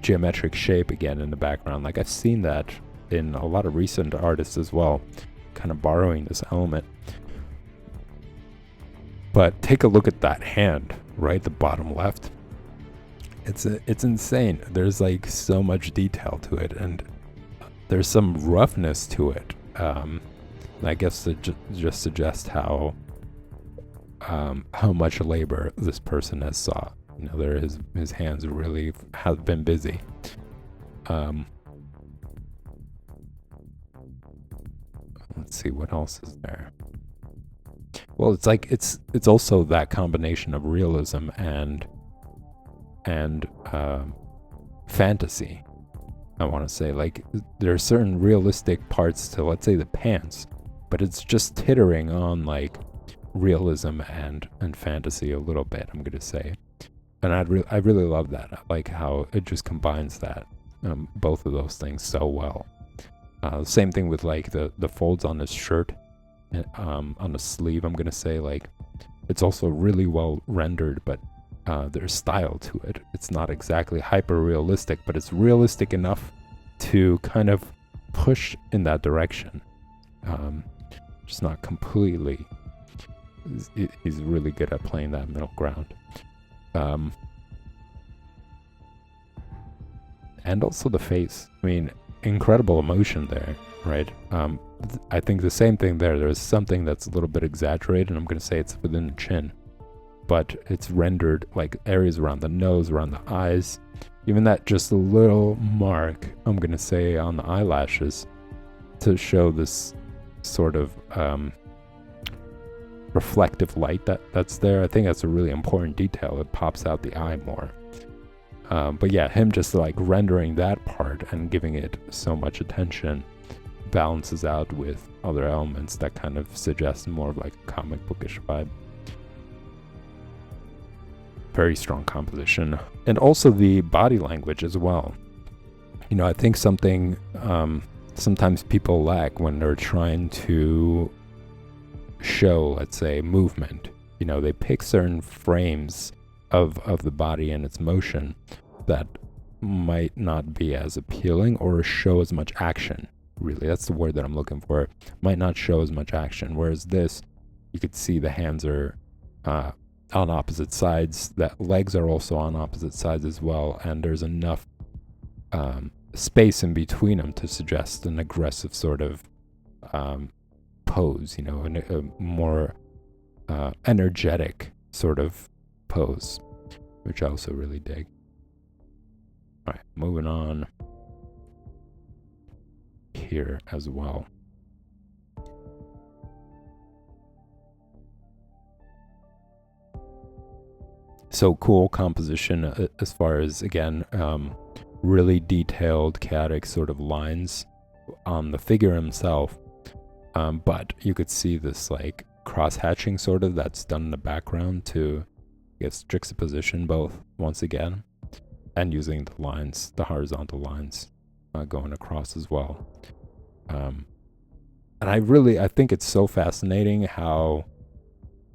geometric shape again in the background. Like I've seen that in a lot of recent artists as well, kind of borrowing this element. But take a look at that hand, right? The bottom left. It's insane. There's like so much detail to it, and there's some roughness to it. I guess to just suggest how much labor this person has saw. You know, his hands really have been busy. Let's see what else is there. Well, it's like it's also that combination of realism and fantasy. I want to say, like, there are certain realistic parts to, let's say, the pants, but it's just teetering on like realism and fantasy a little bit, I'm gonna say. And I really love that. I like how it just combines that, both of those things so well. Same thing with like the folds on his shirt, and, on the sleeve, I'm gonna say, like, it's also really well rendered, but there's style to it. It's not exactly hyper realistic, but it's realistic enough to kind of push in that direction. Just not completely. He's really good at playing that middle ground. And also the face. I mean, incredible emotion there, right? I think the same thing there. There's something that's a little bit exaggerated, and I'm going to say it's within the chin, but it's rendered like areas around the nose, around the eyes, even that just a little mark, I'm going to say, on the eyelashes to show this sort of reflective light that's there. I think that's a really important detail. It pops out the eye more. But yeah, him just like rendering that part and giving it so much attention balances out with other elements that kind of suggest more of like a comic bookish vibe. Very strong composition. And also the body language as well. You know, I think something sometimes people lack when they're trying to show, let's say, movement. You know, they pick certain frames of the body and its motion that might not be as appealing or show as much action. Really, that's the word that I'm looking for. Might not show as much action. Whereas this, you could see the hands are on opposite sides. That legs are also on opposite sides as well, and there's enough space in between them to suggest an aggressive sort of pose. You know, a more energetic sort of pose, which I also really dig. All right, moving on here as well. So cool composition as far as, again, really detailed, chaotic sort of lines on the figure himself. But you could see this like cross-hatching sort of that's done in the background to, I guess, juxtaposition both once again, and using the lines, the horizontal lines, going across as well. And I think it's so fascinating how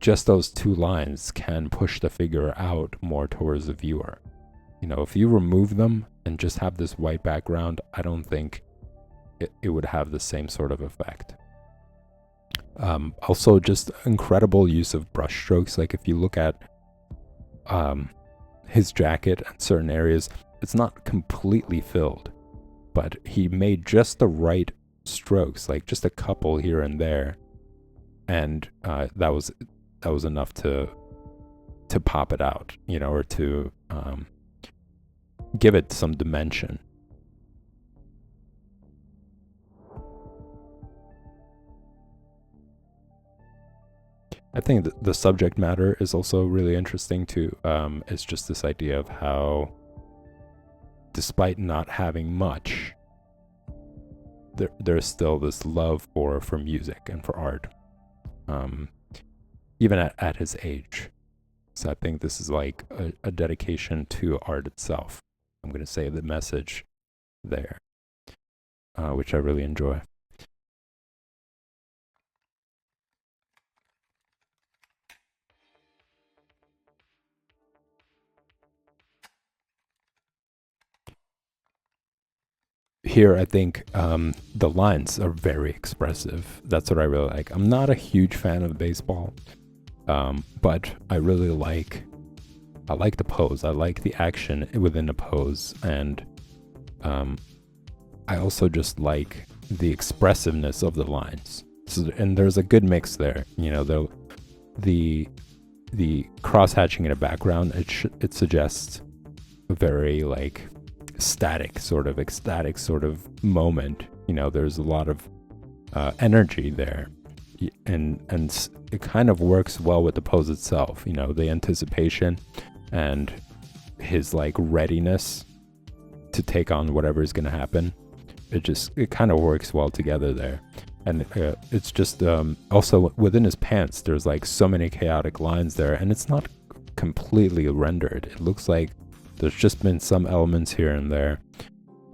just those two lines can push the figure out more towards the viewer. You know, if you remove them and just have this white background, I don't think it would have the same sort of effect. Also, just incredible use of brush strokes. Like if you look at his jacket and certain areas, it's not completely filled, but he made just the right strokes, like just a couple here and there, and that was enough to pop it out, you know, or to give it some dimension. I think the subject matter is also really interesting too. It's just this idea of how, despite not having much, there's still this love for music and for art, even at his age. So I think this is like a dedication to art itself. I'm going to say the message there, which I really enjoy. Here, I think the lines are very expressive. That's what I really like. I'm not a huge fan of baseball, but I really like the pose. I like the action within the pose, and I also just like the expressiveness of the lines. So, and there's a good mix there. You know, the cross-hatching in the background, it suggests a very like ecstatic sort of moment. You know, there's a lot of energy there, and it kind of works well with the pose itself. You know, the anticipation and his like readiness to take on whatever is going to happen. It kind of works well together there. And it's just also within his pants, there's like so many chaotic lines there, and it's not completely rendered. It looks like there's just been some elements here and there.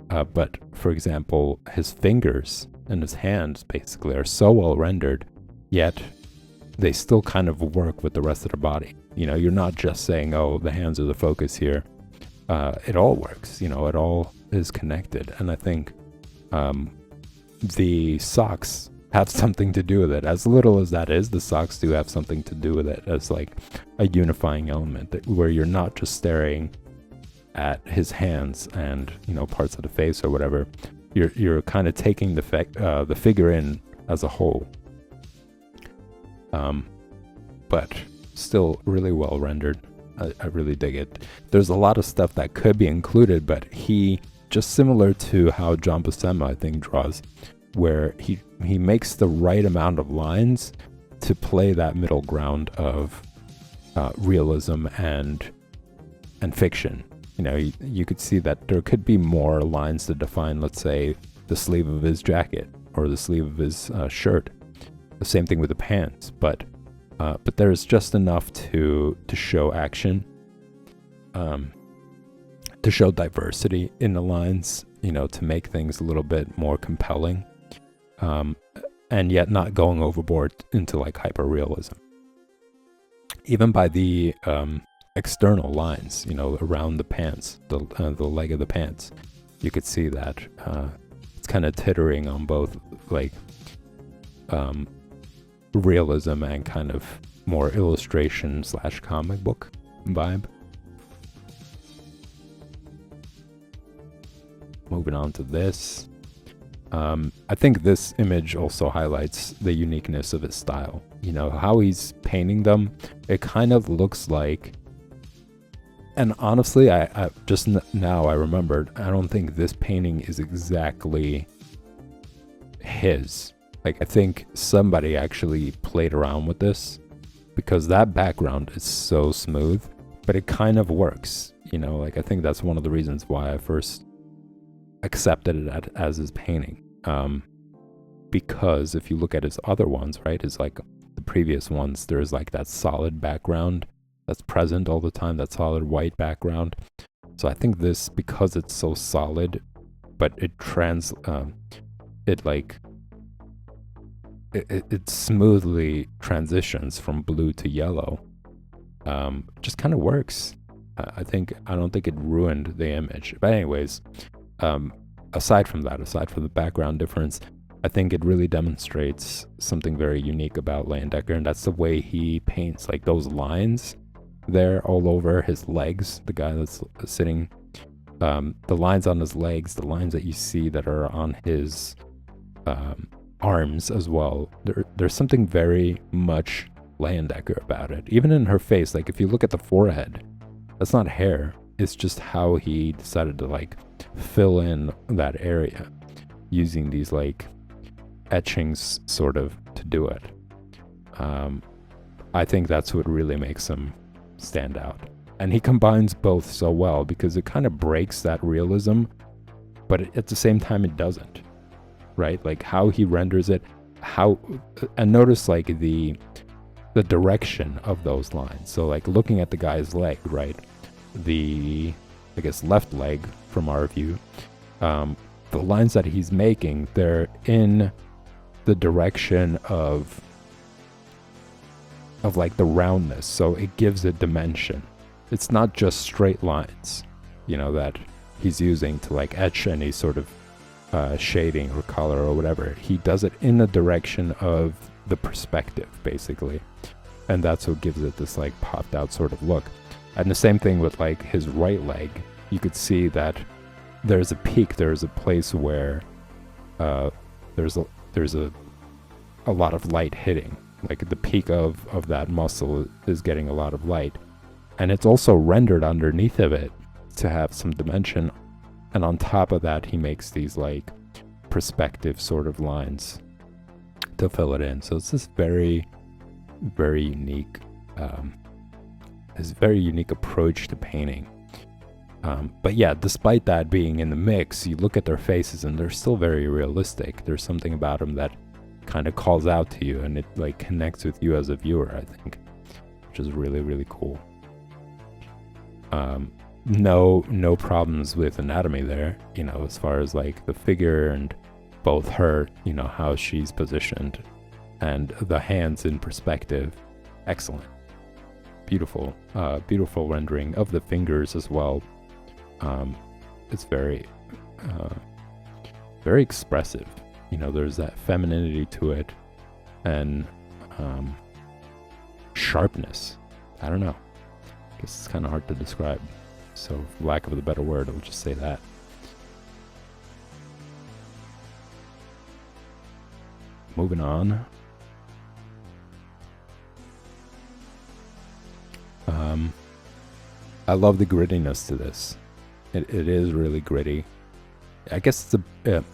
But for example, his fingers and his hands basically are so well rendered, yet they still kind of work with the rest of the body. You know, you're not just saying, oh, the hands are the focus here. It all works, you know, it all is connected. And I think the socks have something to do with it. As little as that is, the socks do have something to do with it as like a unifying element where you're not just staring at his hands and, you know, parts of the face or whatever. You're kind of taking the figure in as a whole. But still really well rendered. I really dig it. There's a lot of stuff that could be included, but he, just similar to how John Buscema, I think, draws, where he makes the right amount of lines to play that middle ground of realism and fiction. You know, you could see that there could be more lines to define, let's say, the sleeve of his jacket or the sleeve of his shirt. The same thing with the pants, but there's just enough to show action, to show diversity in the lines, you know, to make things a little bit more compelling, and yet not going overboard into like hyper-realism. Even by the external lines, you know, around the pants, the leg of the pants, you could see that it's kind of tittering on both like realism and kind of more illustration / comic book vibe. Moving on to this. I think this image also highlights the uniqueness of his style. You know, how he's painting them, it kind of looks like, And honestly, I just now I remembered, I don't think this painting is exactly his. Like, I think somebody actually played around with this, because that background is so smooth, but it kind of works. Like, I think that's one of the reasons why I first accepted it as his painting. Because if you look at his other ones, right, it's like the previous ones, there's like that solid background that's present all the time, that solid white background. So I think this, because it's so solid, but it smoothly transitions from blue to yellow. Just kind of works. I don't think it ruined the image. But anyways, aside from the background difference, I think it really demonstrates something very unique about Leyendecker, and that's the way he paints, like those lines there all over his legs, the guy that's sitting, the lines on his legs, the lines that you see that are on his arms as well. There's something very much Leyendecker about it. Even in her face, like if you look at the forehead, that's not hair, it's just how he decided to like fill in that area using these like etchings sort of to do it. I think that's what really makes him stand out. And he combines both so well, because it kind of breaks that realism, but at the same time it doesn't, right? Like how he renders it, and notice like the direction of those lines. So like looking at the guy's leg, right? The, I guess, left leg from our view, the lines that he's making, they're in the direction of like the roundness, so it gives it dimension. It's not just straight lines, that he's using to like etch any sort of shading or color or whatever. He does it in the direction of the perspective, basically, and that's what gives it this like popped out sort of look. And the same thing with like his right leg. You could see that there's a peak, there's a place where there's a lot of light hitting. Like the peak of that muscle is getting a lot of light. And it's also rendered underneath of it to have some dimension. And on top of that, he makes these like perspective sort of lines to fill it in. So it's this very, very unique, approach to painting. But yeah, despite that being in the mix, you look at their faces and they're still very realistic. There's something about them that kind of calls out to you, and it like connects with you as a viewer, I think, which is really, really cool. No problems with anatomy there, as far as like the figure and both her, how she's positioned, and the hands in perspective. Excellent. Beautiful rendering of the fingers as well. It's very, very expressive. There's that femininity to it, and sharpness. I don't know. I guess it's kind of hard to describe. So, for lack of a better word, I'll just say that. Moving on. I love the grittiness to this. It is really gritty. I guess it's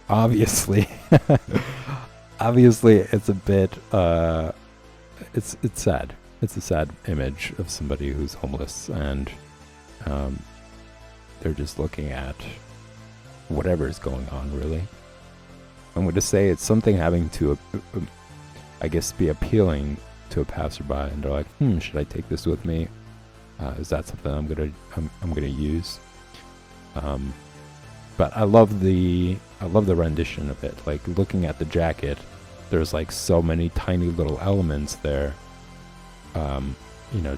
obviously, it's a bit, it's sad. It's a sad image of somebody who's homeless, and they're just looking at whatever is going on, really. I'm going to say it's something having to, I guess, be appealing to a passerby, and they're like, should I take this with me? Is that something I'm gonna use? But I love the rendition of it. Like looking at the jacket, there's like so many tiny little elements there.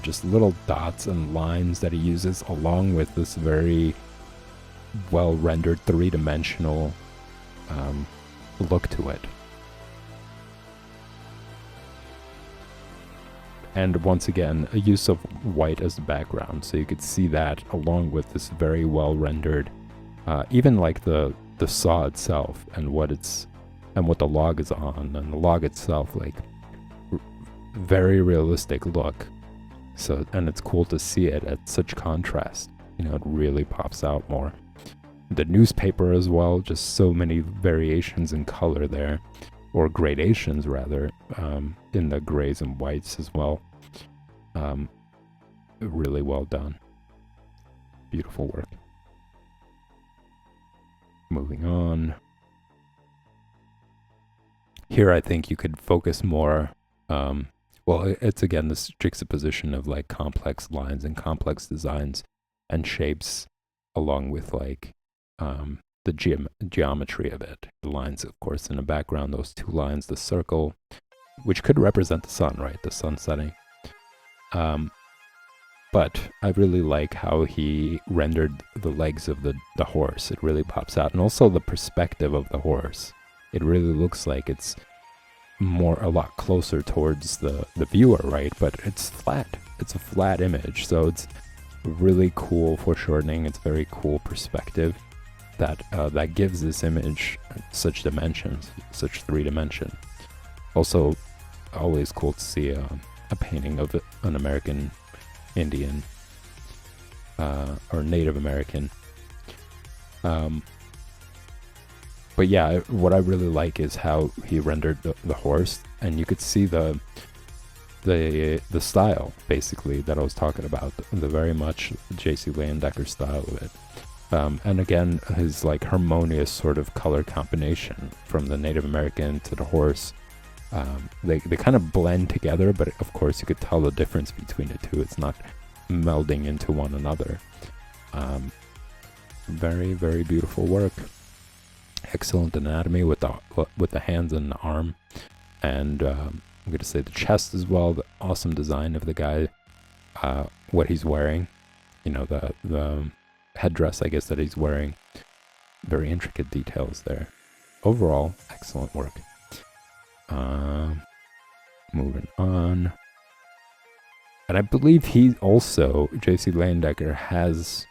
Just little dots and lines that he uses, along with this very well rendered three-dimensional look to it. And once again, a use of white as the background, so you could see that along with this very well rendered, even like the saw itself and what the log is on, and the log itself, like very realistic look. So, and it's cool to see it at such contrast. You know, it really pops out more. The newspaper as well, just so many variations in color there, or gradations rather, in the grays and whites as well. Really well done. Beautiful work. Moving on. Here I think you could focus more, well, it's again this juxtaposition of like complex lines and complex designs and shapes, along with like the geometry of it. The lines, of course, in the background, those two lines, the circle, which could represent the sun, right? The sun setting. But I really like how he rendered the legs of the horse. It really pops out. And also the perspective of the horse. It really looks like it's a lot closer towards the viewer, right? But it's flat. It's a flat image. So it's really cool foreshortening. It's very cool perspective that gives this image such dimensions, such 3 dimension. Also, always cool to see a painting of an American Indian or Native American. But yeah, what I really like is how he rendered the horse, and you could see the style basically that I was talking about, the very much J.C. Leyendecker style of it. And again, his like harmonious sort of color combination from the Native American to the horse. They kind of blend together, but of course you could tell the difference between the two. It's not melding into one another. Very, very beautiful work. Excellent anatomy with the hands and the arm, and I'm going to say the chest as well. The awesome design of the guy, what he's wearing, you know, the headdress, I guess, that he's wearing. Very intricate details there. Overall, excellent work. Moving on. And I believe he also, J.C. Leyendecker, has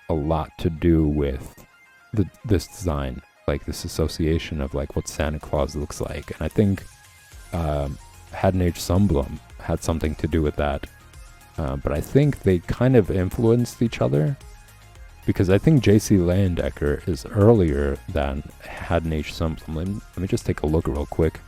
a lot to do with this design, like this association of like what Santa Claus looks like. And I think Haddon H. Sundblom had something to do with that. But I think they kind of influenced each other, because I think J.C. Leyendecker is earlier than Haddon H. Sundblom. Let me just take a look real quick.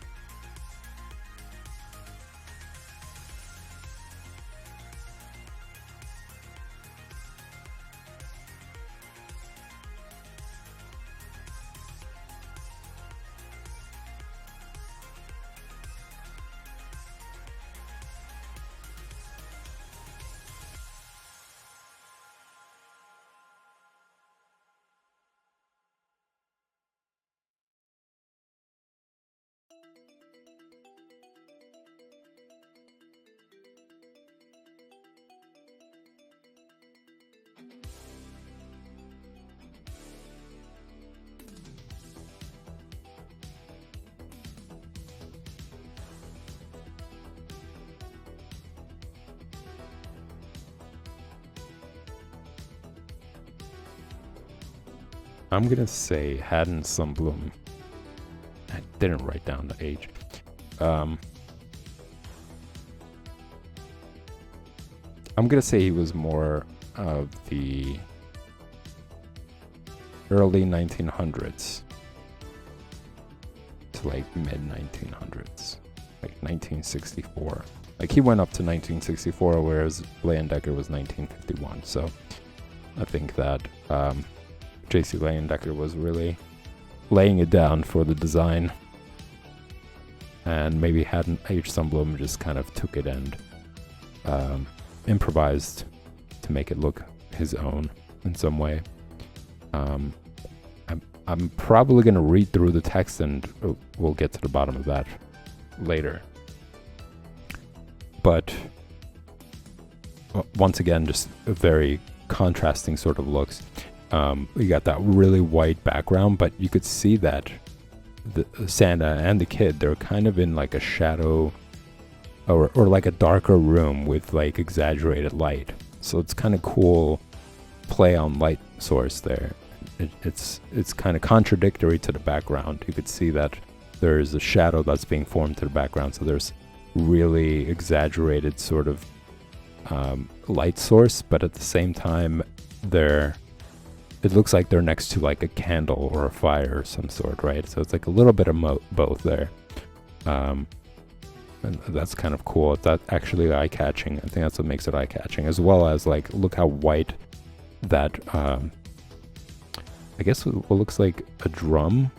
I'm gonna say Haddon Sundblom. I didn't write down the age. I'm gonna say he was more of the early 1900s to like mid 1900s, like 1964. Like he went up to 1964, whereas Leyendecker was 1951. So I think that J.C. Leyendecker was really laying it down for the design, and maybe Haddon H. Sundblom just kind of took it and improvised to make it look his own in some way. I'm probably going to read through the text, and we'll get to the bottom of that later. But once again, just very contrasting sort of looks. You got that really white background, but you could see that the Santa and the kid, they're kind of in like a shadow or like a darker room with like exaggerated light. So it's kind of cool play on light source there. It's kind of contradictory to the background. You could see that there's a shadow that's being formed to the background. So there's really exaggerated sort of light source, but at the same time, it looks like they're next to like a candle or a fire of some sort, right? So it's like a little bit of both there. And that's kind of cool. That's actually eye-catching. I think that's what makes it eye-catching, as well as like, look how white that, I guess what looks like a drum,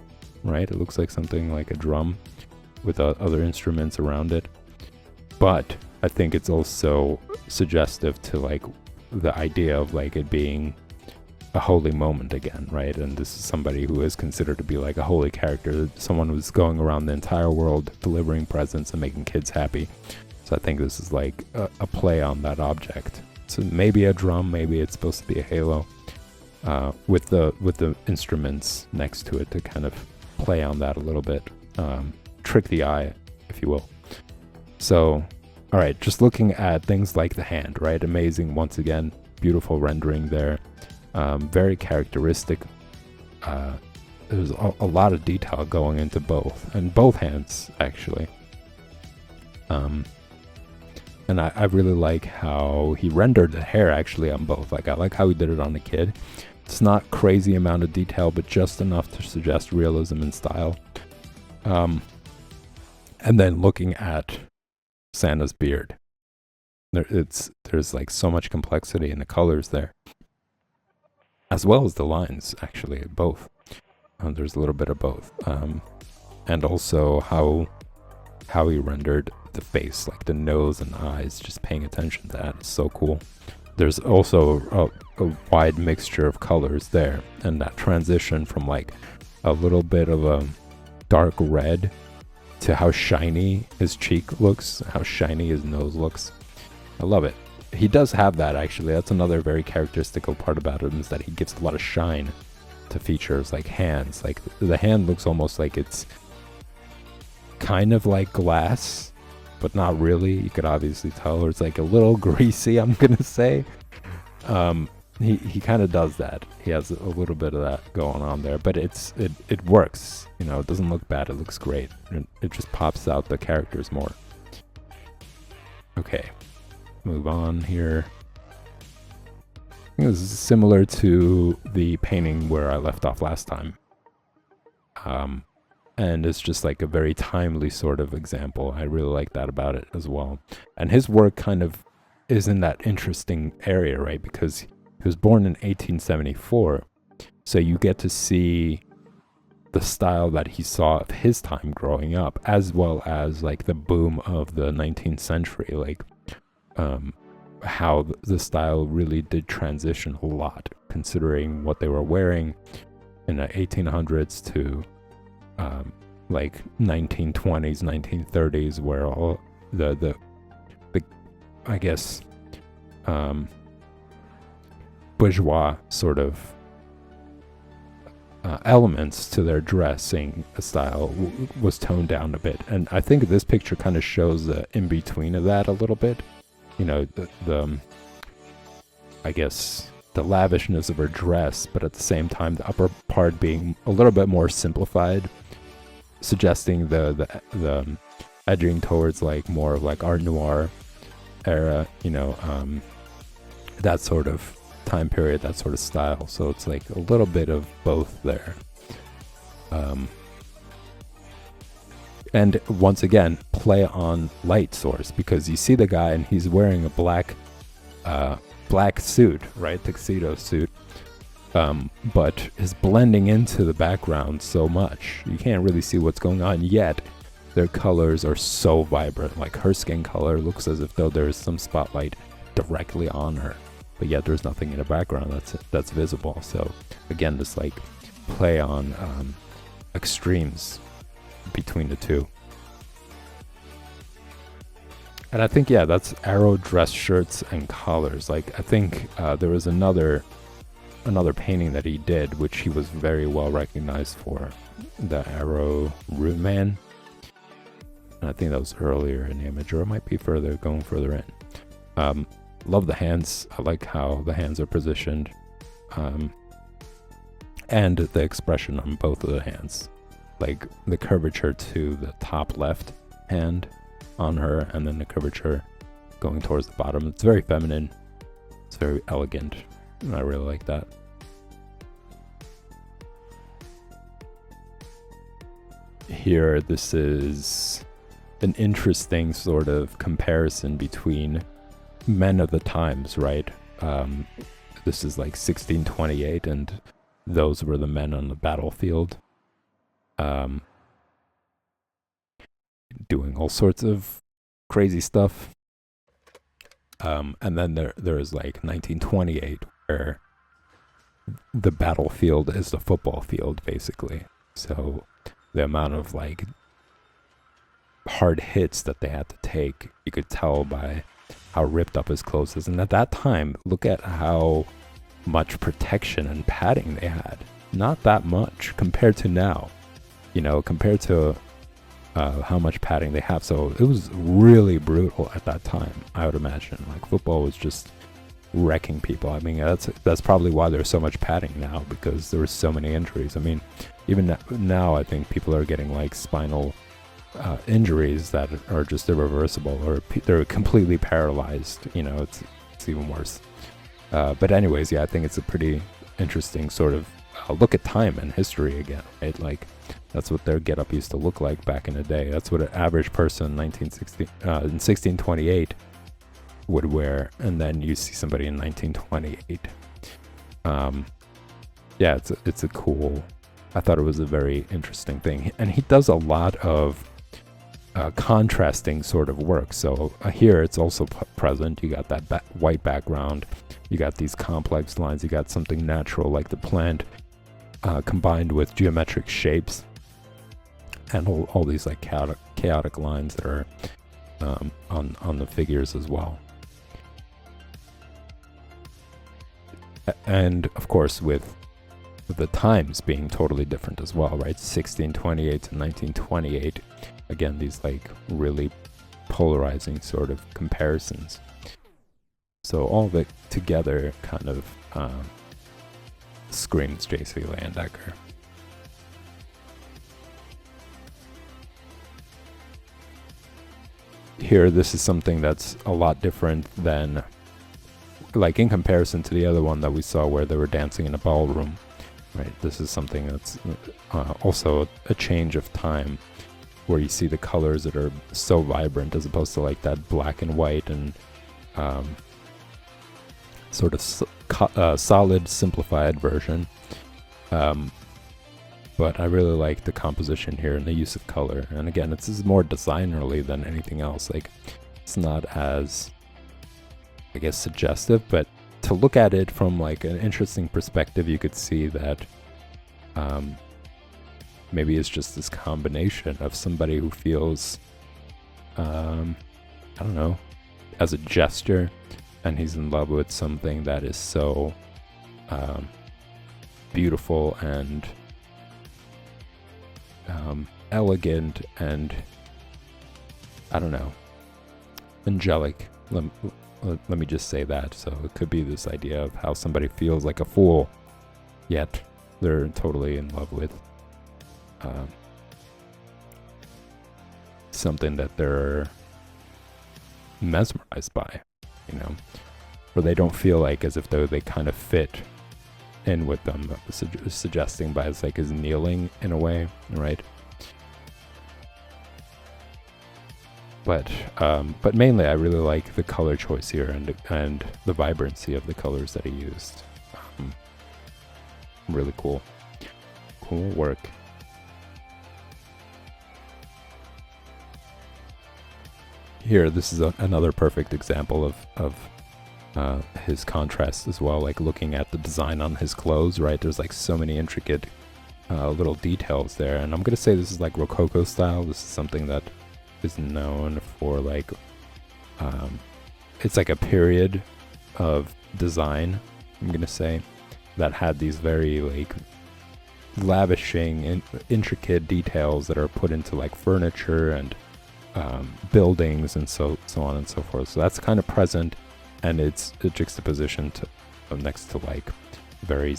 right? It looks like something like a drum with other instruments around it. But I think it's also suggestive to like the idea of like it being a holy moment again, right? And this is somebody who is considered to be like a holy character, someone who's going around the entire world delivering presents and making kids happy. So I think this is like a play on that object. So maybe a drum, maybe it's supposed to be a halo, with the instruments next to it to kind of play on that a little bit, trick the eye, if you will. So, all right, just looking at things like the hand, right? Amazing, once again, beautiful rendering there. Very characteristic. There's a lot of detail going into both hands, actually. And I really like how he rendered the hair actually on both. Like, I like how he did it on the kid. It's not crazy amount of detail, but just enough to suggest realism and style. And then looking at Santa's beard, there's like so much complexity in the colors there, as well as the lines, actually, both. There's a little bit of both. And also how he rendered the face, like the nose and eyes, just paying attention to that is so cool. There's also a wide mixture of colors there, and that transition from like a little bit of a dark red to how shiny his cheek looks, how shiny his nose looks. I love it. He does have that, actually. That's another very characteristical part about him, is that he gives a lot of shine to features like hands. Like the hand looks almost like it's kind of like glass, but not really. You could obviously tell, or it's like a little greasy, I'm gonna say. He kind of does that. He has a little bit of that going on there, but it works. You know, it doesn't look bad. It looks great. It just pops out the characters more. Okay, move on here. I think this is similar to the painting where I left off last time. And it's just like a very timely sort of example. I really like that about it as well. And his work kind of is in that interesting area, right? Because he was born in 1874. So you get to see the style that he saw of his time growing up, as well as like the boom of the 19th century, like how the style really did transition a lot, considering what they were wearing in the 1800s to like 1920s, 1930s, where all the I guess bourgeois sort of elements to their dressing style was toned down a bit. And I think this picture kind of shows the in-between of that a little bit. You know, the I guess the lavishness of her dress, but at the same time the upper part being a little bit more simplified, suggesting the edging towards like more of like Art Nouveau era, you know, that sort of time period, that sort of style. So it's like a little bit of both there. And once again, play on light source, because you see the guy and he's wearing a black suit, right? Tuxedo suit. But is blending into the background so much. You can't really see what's going on, yet their colors are so vibrant. Like her skin color looks as if though there's some spotlight directly on her, but yet there's nothing in the background that's visible. So again, this like play on extremes between the two. And I think, yeah, that's Arrow dress shirts and collars. Like, I think there was another painting that he did, which he was very well recognized for, the Arrow Root Man. And I think that was earlier in the image, or it might be going further in. Love the hands. I like how the hands are positioned. And the expression on both of the hands. Like the curvature to the top left hand on her, and then the curvature going towards the bottom. It's very feminine. It's very elegant. And I really like that. Here, this is an interesting sort of comparison between men of the times, right? This is like 1628, and those were the men on the battlefield, doing all sorts of crazy stuff. And then there is like 1928, where the battlefield is the football field, basically. So the amount of like hard hits that they had to take, you could tell by how ripped up his clothes is. And at that time, look at how much protection and padding they had. Not that much compared to now, compared to how much padding they have. So it was really brutal at that time, I would imagine. Like, football was just wrecking people. I mean, that's probably why there's so much padding now, because there were so many injuries. I mean, even now I think people are getting like spinal injuries that are just irreversible, or they're completely paralyzed. It's even worse. But anyways, yeah, I think it's a pretty interesting sort of look at time and history again, right? Like, that's what their getup used to look like back in the day. That's what an average person in 1628 would wear, and then you see somebody in 1928. Yeah, it's a cool. I thought it was a very interesting thing, and he does a lot of contrasting sort of work. So here it's also present. You got that white background. You got these complex lines. You got something natural like the plant, combined with geometric shapes, and all these like chaotic lines that are on the figures as well. And of course, with the times being totally different as well, right? 1628 to 1928. Again, these like really polarizing sort of comparisons. So all of it together kind of screams J.C. Leyendecker. Here, this is something that's a lot different than, like, in comparison to the other one that we saw where they were dancing in a ballroom, right? This is something that's also a change of time, where you see the colors that are so vibrant as opposed to like that black and white and sort of solid, simplified version. But I really like the composition here and the use of color. And again, this is more designerly than anything else. Like, it's not as, I guess, suggestive, but to look at it from like an interesting perspective, you could see that maybe it's just this combination of somebody who feels, I don't know, as a gesture, and he's in love with something that is so beautiful and elegant and, I don't know, angelic. Let me just say that. So it could be this idea of how somebody feels like a fool, yet they're totally in love with something that they're mesmerized by, or they don't feel like as if though they kind of fit in with them, suggesting by it's like his kneeling in a way, right? But mainly I really like the color choice here and the vibrancy of the colors that he used. Really cool work. Here, this is another perfect example of his contrast as well, like looking at the design on his clothes, right? There's like so many intricate little details there, and I'm gonna say this is like Rococo style. This is something that is known for like it's like a period of design, I'm gonna say, that had these very like lavishing and intricate details that are put into like furniture and buildings and so on and so forth. So that's kind of present, and it's a juxtaposition to next to like very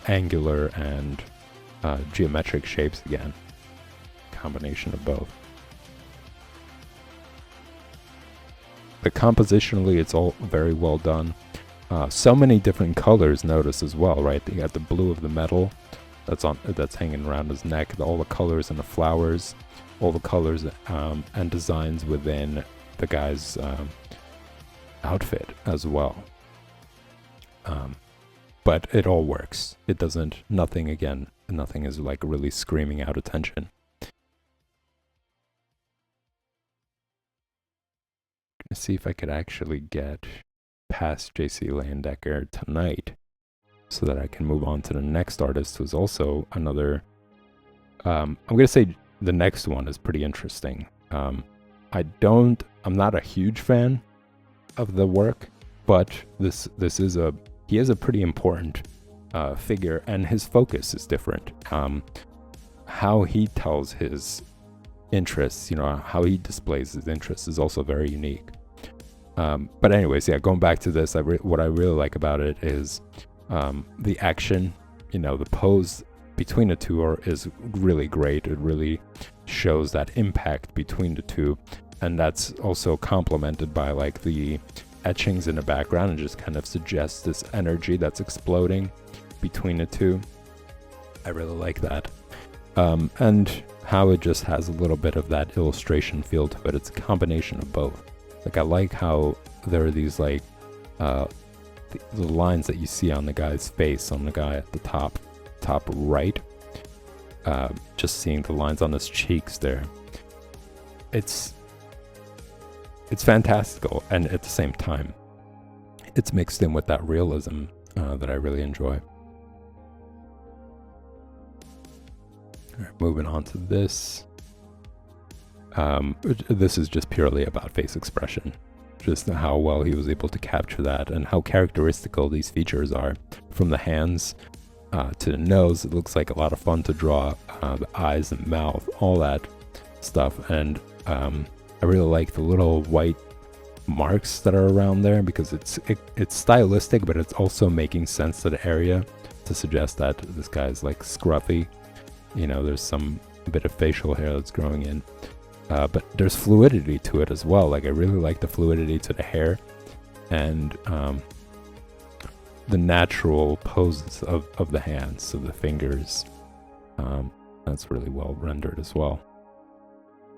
angular and geometric shapes again. Combination of both. compositionally, it's all very well done. So many different colors, notice as well, right? You got the blue of the metal that's hanging around his neck, all the colors and the flowers, all the colors and designs within the guy's outfit as well. But it all works. It doesn't, nothing is like really screaming out attention. Gonna see if I could actually get past JC Leyendecker tonight so that I can move on to the next artist, who's also another, I'm gonna say the next one is pretty interesting. I'm not a huge fan of the work, but he is a pretty important figure, and his focus is different. How he tells his interests, how he displays his interests is also very unique. But anyways, yeah, going back to this, what I really like about it is the action, the pose between the two is really great. It really shows that impact between the two, and that's also complemented by like the etchings in the background, and just kind of suggests this energy that's exploding between the two. I really like that. And how it just has a little bit of that illustration feel to it. It's a combination of both. Like, I like how there are these like the lines that you see on the guy's face, on the guy at the top right. Just seeing the lines on his cheeks there. It's fantastical, and at the same time, it's mixed in with that realism that I really enjoy. All right, moving on to this. This is just purely about face expression, just how well he was able to capture that, and how characteristical these features are. From the hands to the nose, it looks like a lot of fun to draw. The eyes and mouth, all that stuff, and I really like the little white marks that are around there, because it's stylistic, but it's also making sense to the area to suggest that this guy's like scruffy. There's some bit of facial hair that's growing in, but there's fluidity to it as well. Like, I really like the fluidity to the hair, and the natural poses of the hands, so the fingers. That's really well rendered as well.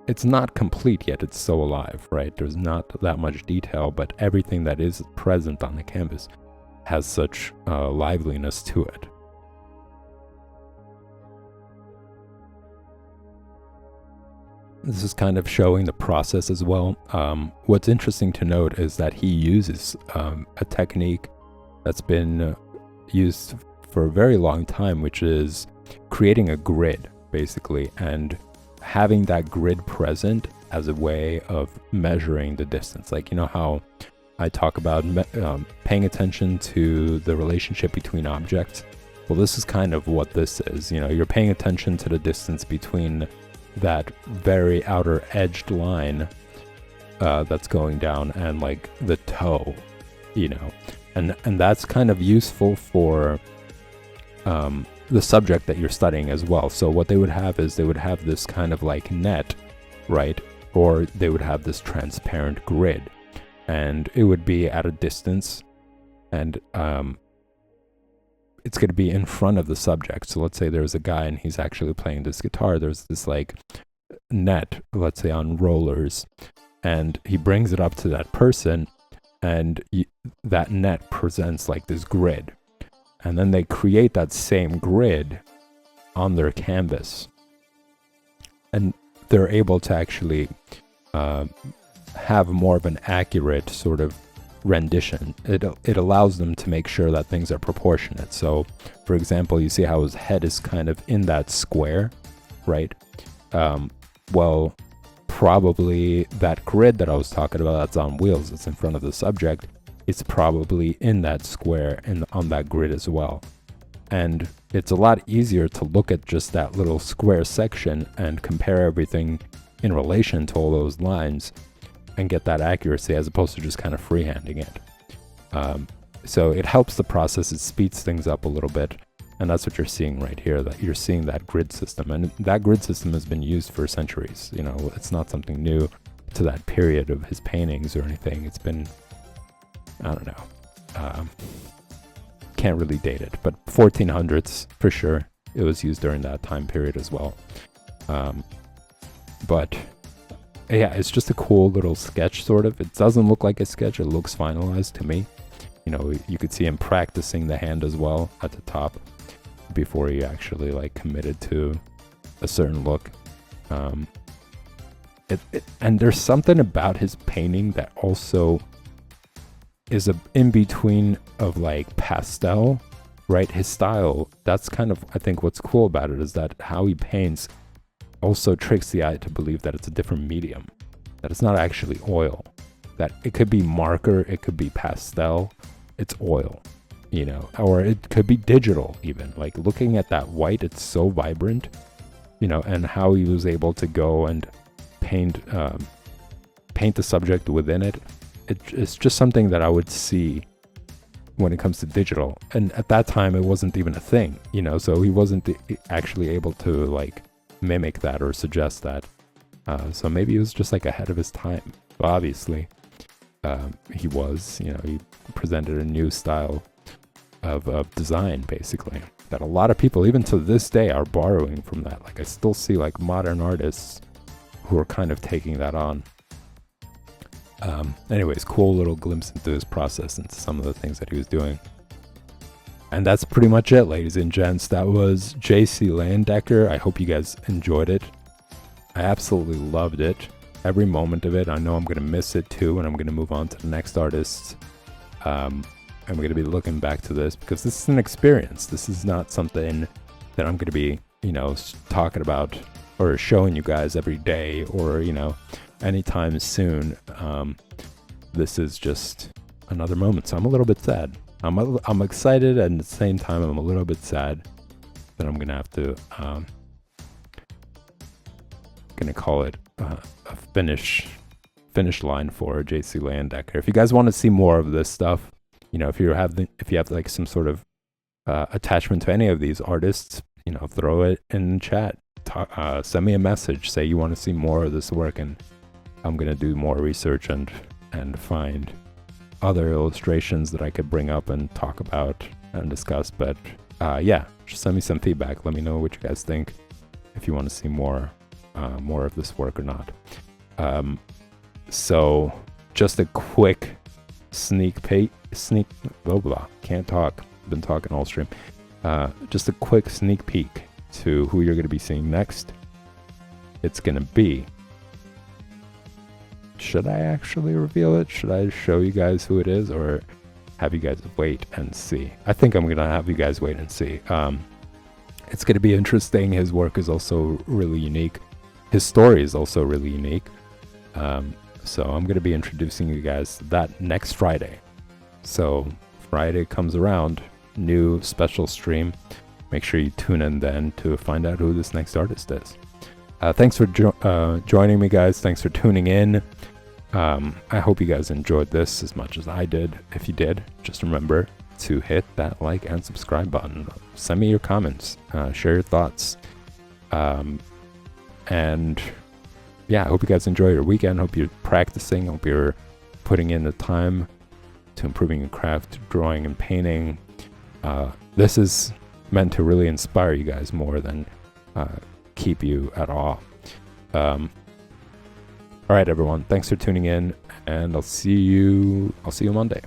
It's not complete yet, it's so alive, right? There's not that much detail, but everything that is present on the canvas has such liveliness to it. This is kind of showing the process as well. What's interesting to note is that he uses a technique that's been used for a very long time, which is creating a grid, basically, and having that grid present as a way of measuring the distance. Like, how I talk about paying attention to the relationship between objects. Well, this is kind of what this is. You're paying attention to the distance between that very outer edged line that's going down and like the toe, and that's kind of useful for the subject that you're studying as well. So what they would have is they would have this kind of like net, right? Or they would have this transparent grid, and it would be at a distance, and it's going to be in front of the subject. So let's say there's a guy and he's actually playing this guitar. There's this like net, let's say on rollers, and he brings it up to that person, and that net presents like this grid. And then they create that same grid on their canvas, and they're able to actually have more of an accurate sort of rendition. It allows them to make sure that things are proportionate. So, for example, you see how his head is kind of in that square, right? Well, probably that grid that I was talking about that's on wheels, that's in front of the subject, it's probably in that square and on that grid as well. And it's a lot easier to look at just that little square section and compare everything in relation to all those lines and get that accuracy, as opposed to just kind of freehanding it. So it helps the process, it speeds things up a little bit, and that's what you're seeing right here, that you're seeing that grid system. And that grid system has been used for centuries. It's not something new. to that period of his paintings or anything. It's been, I don't know, can't really date it, but 1400s for sure. It was used during that time period as well. But yeah, it's just a cool little sketch, sort of. It doesn't look like a sketch. It looks finalized to me. You know, you could see him practicing the hand as well at the top before he actually like committed to a certain look. And there's something about his painting that also is a in between of like pastel, right? His style, that's kind of, I think what's cool about it is that how he paints also tricks the eye to believe that it's a different medium, that it's not actually oil, that it could be marker, it could be pastel, it's oil, you know, or it could be digital even. Like looking at that white, it's so vibrant, you know, and how he was able to go and paint the subject within it. It's just something that I would see when it comes to digital. And at that time, it wasn't even a thing, you know, so he wasn't actually able to like mimic that or suggest that. So maybe he was just like ahead of his time. But obviously, he was, you know, he presented a new style of design, basically, that a lot of people, even to this day, are borrowing from that. Like I still see like modern artists who are kind of taking that on. Anyways, cool little glimpse into his process, into some of the things that he was doing. And that's pretty much it, ladies and gents. That was J.C. Leyendecker. I hope you guys enjoyed it. I absolutely loved it. Every moment of it. I know I'm going to miss it too, and I'm going to move on to the next artist. I'm going to be looking back to this because this is an experience. This is not something that I'm going to be, you know, talking about or showing you guys every day or, you know, anytime soon. This is just another moment. So I'm a little bit sad. I'm excited, and at the same time, I'm a little bit sad that I'm going to have to, going to call it a finish line for J.C. Leyendecker. If you guys want to see more of this stuff, you know, if you have like some sort of attachment to any of these artists, you know, throw it in the chat. Send me a message. Say you want to see more of this work, and I'm going to do more research and find other illustrations that I could bring up and talk about and discuss. But yeah, just send me some feedback. Let me know what you guys think, if you want to see more of this work or not. So just a quick can't talk. Been talking all stream. Just a quick sneak peek to who you're going to be seeing next. It's going to be, should I actually reveal it? Should I show you guys who it is, or have you guys wait and see? I think I'm going to have you guys wait and see. It's going to be interesting. His work is also really unique. His story is also really unique. So I'm going to be introducing you guys to that next Friday. So Friday comes around, new special stream. Make sure you tune in then to find out who this next artist is. Thanks for joining me, guys. Thanks for tuning in. I hope you guys enjoyed this as much as I did. If you did, just remember to hit that like and subscribe button. Send me your comments. Share your thoughts. And yeah, I hope you guys enjoy your weekend. Hope you're practicing. Hope you're putting in the time to improving your craft, drawing and painting. This is meant to really inspire you guys more than keep you at awe. All right, everyone. Thanks for tuning in, and I'll see you Monday.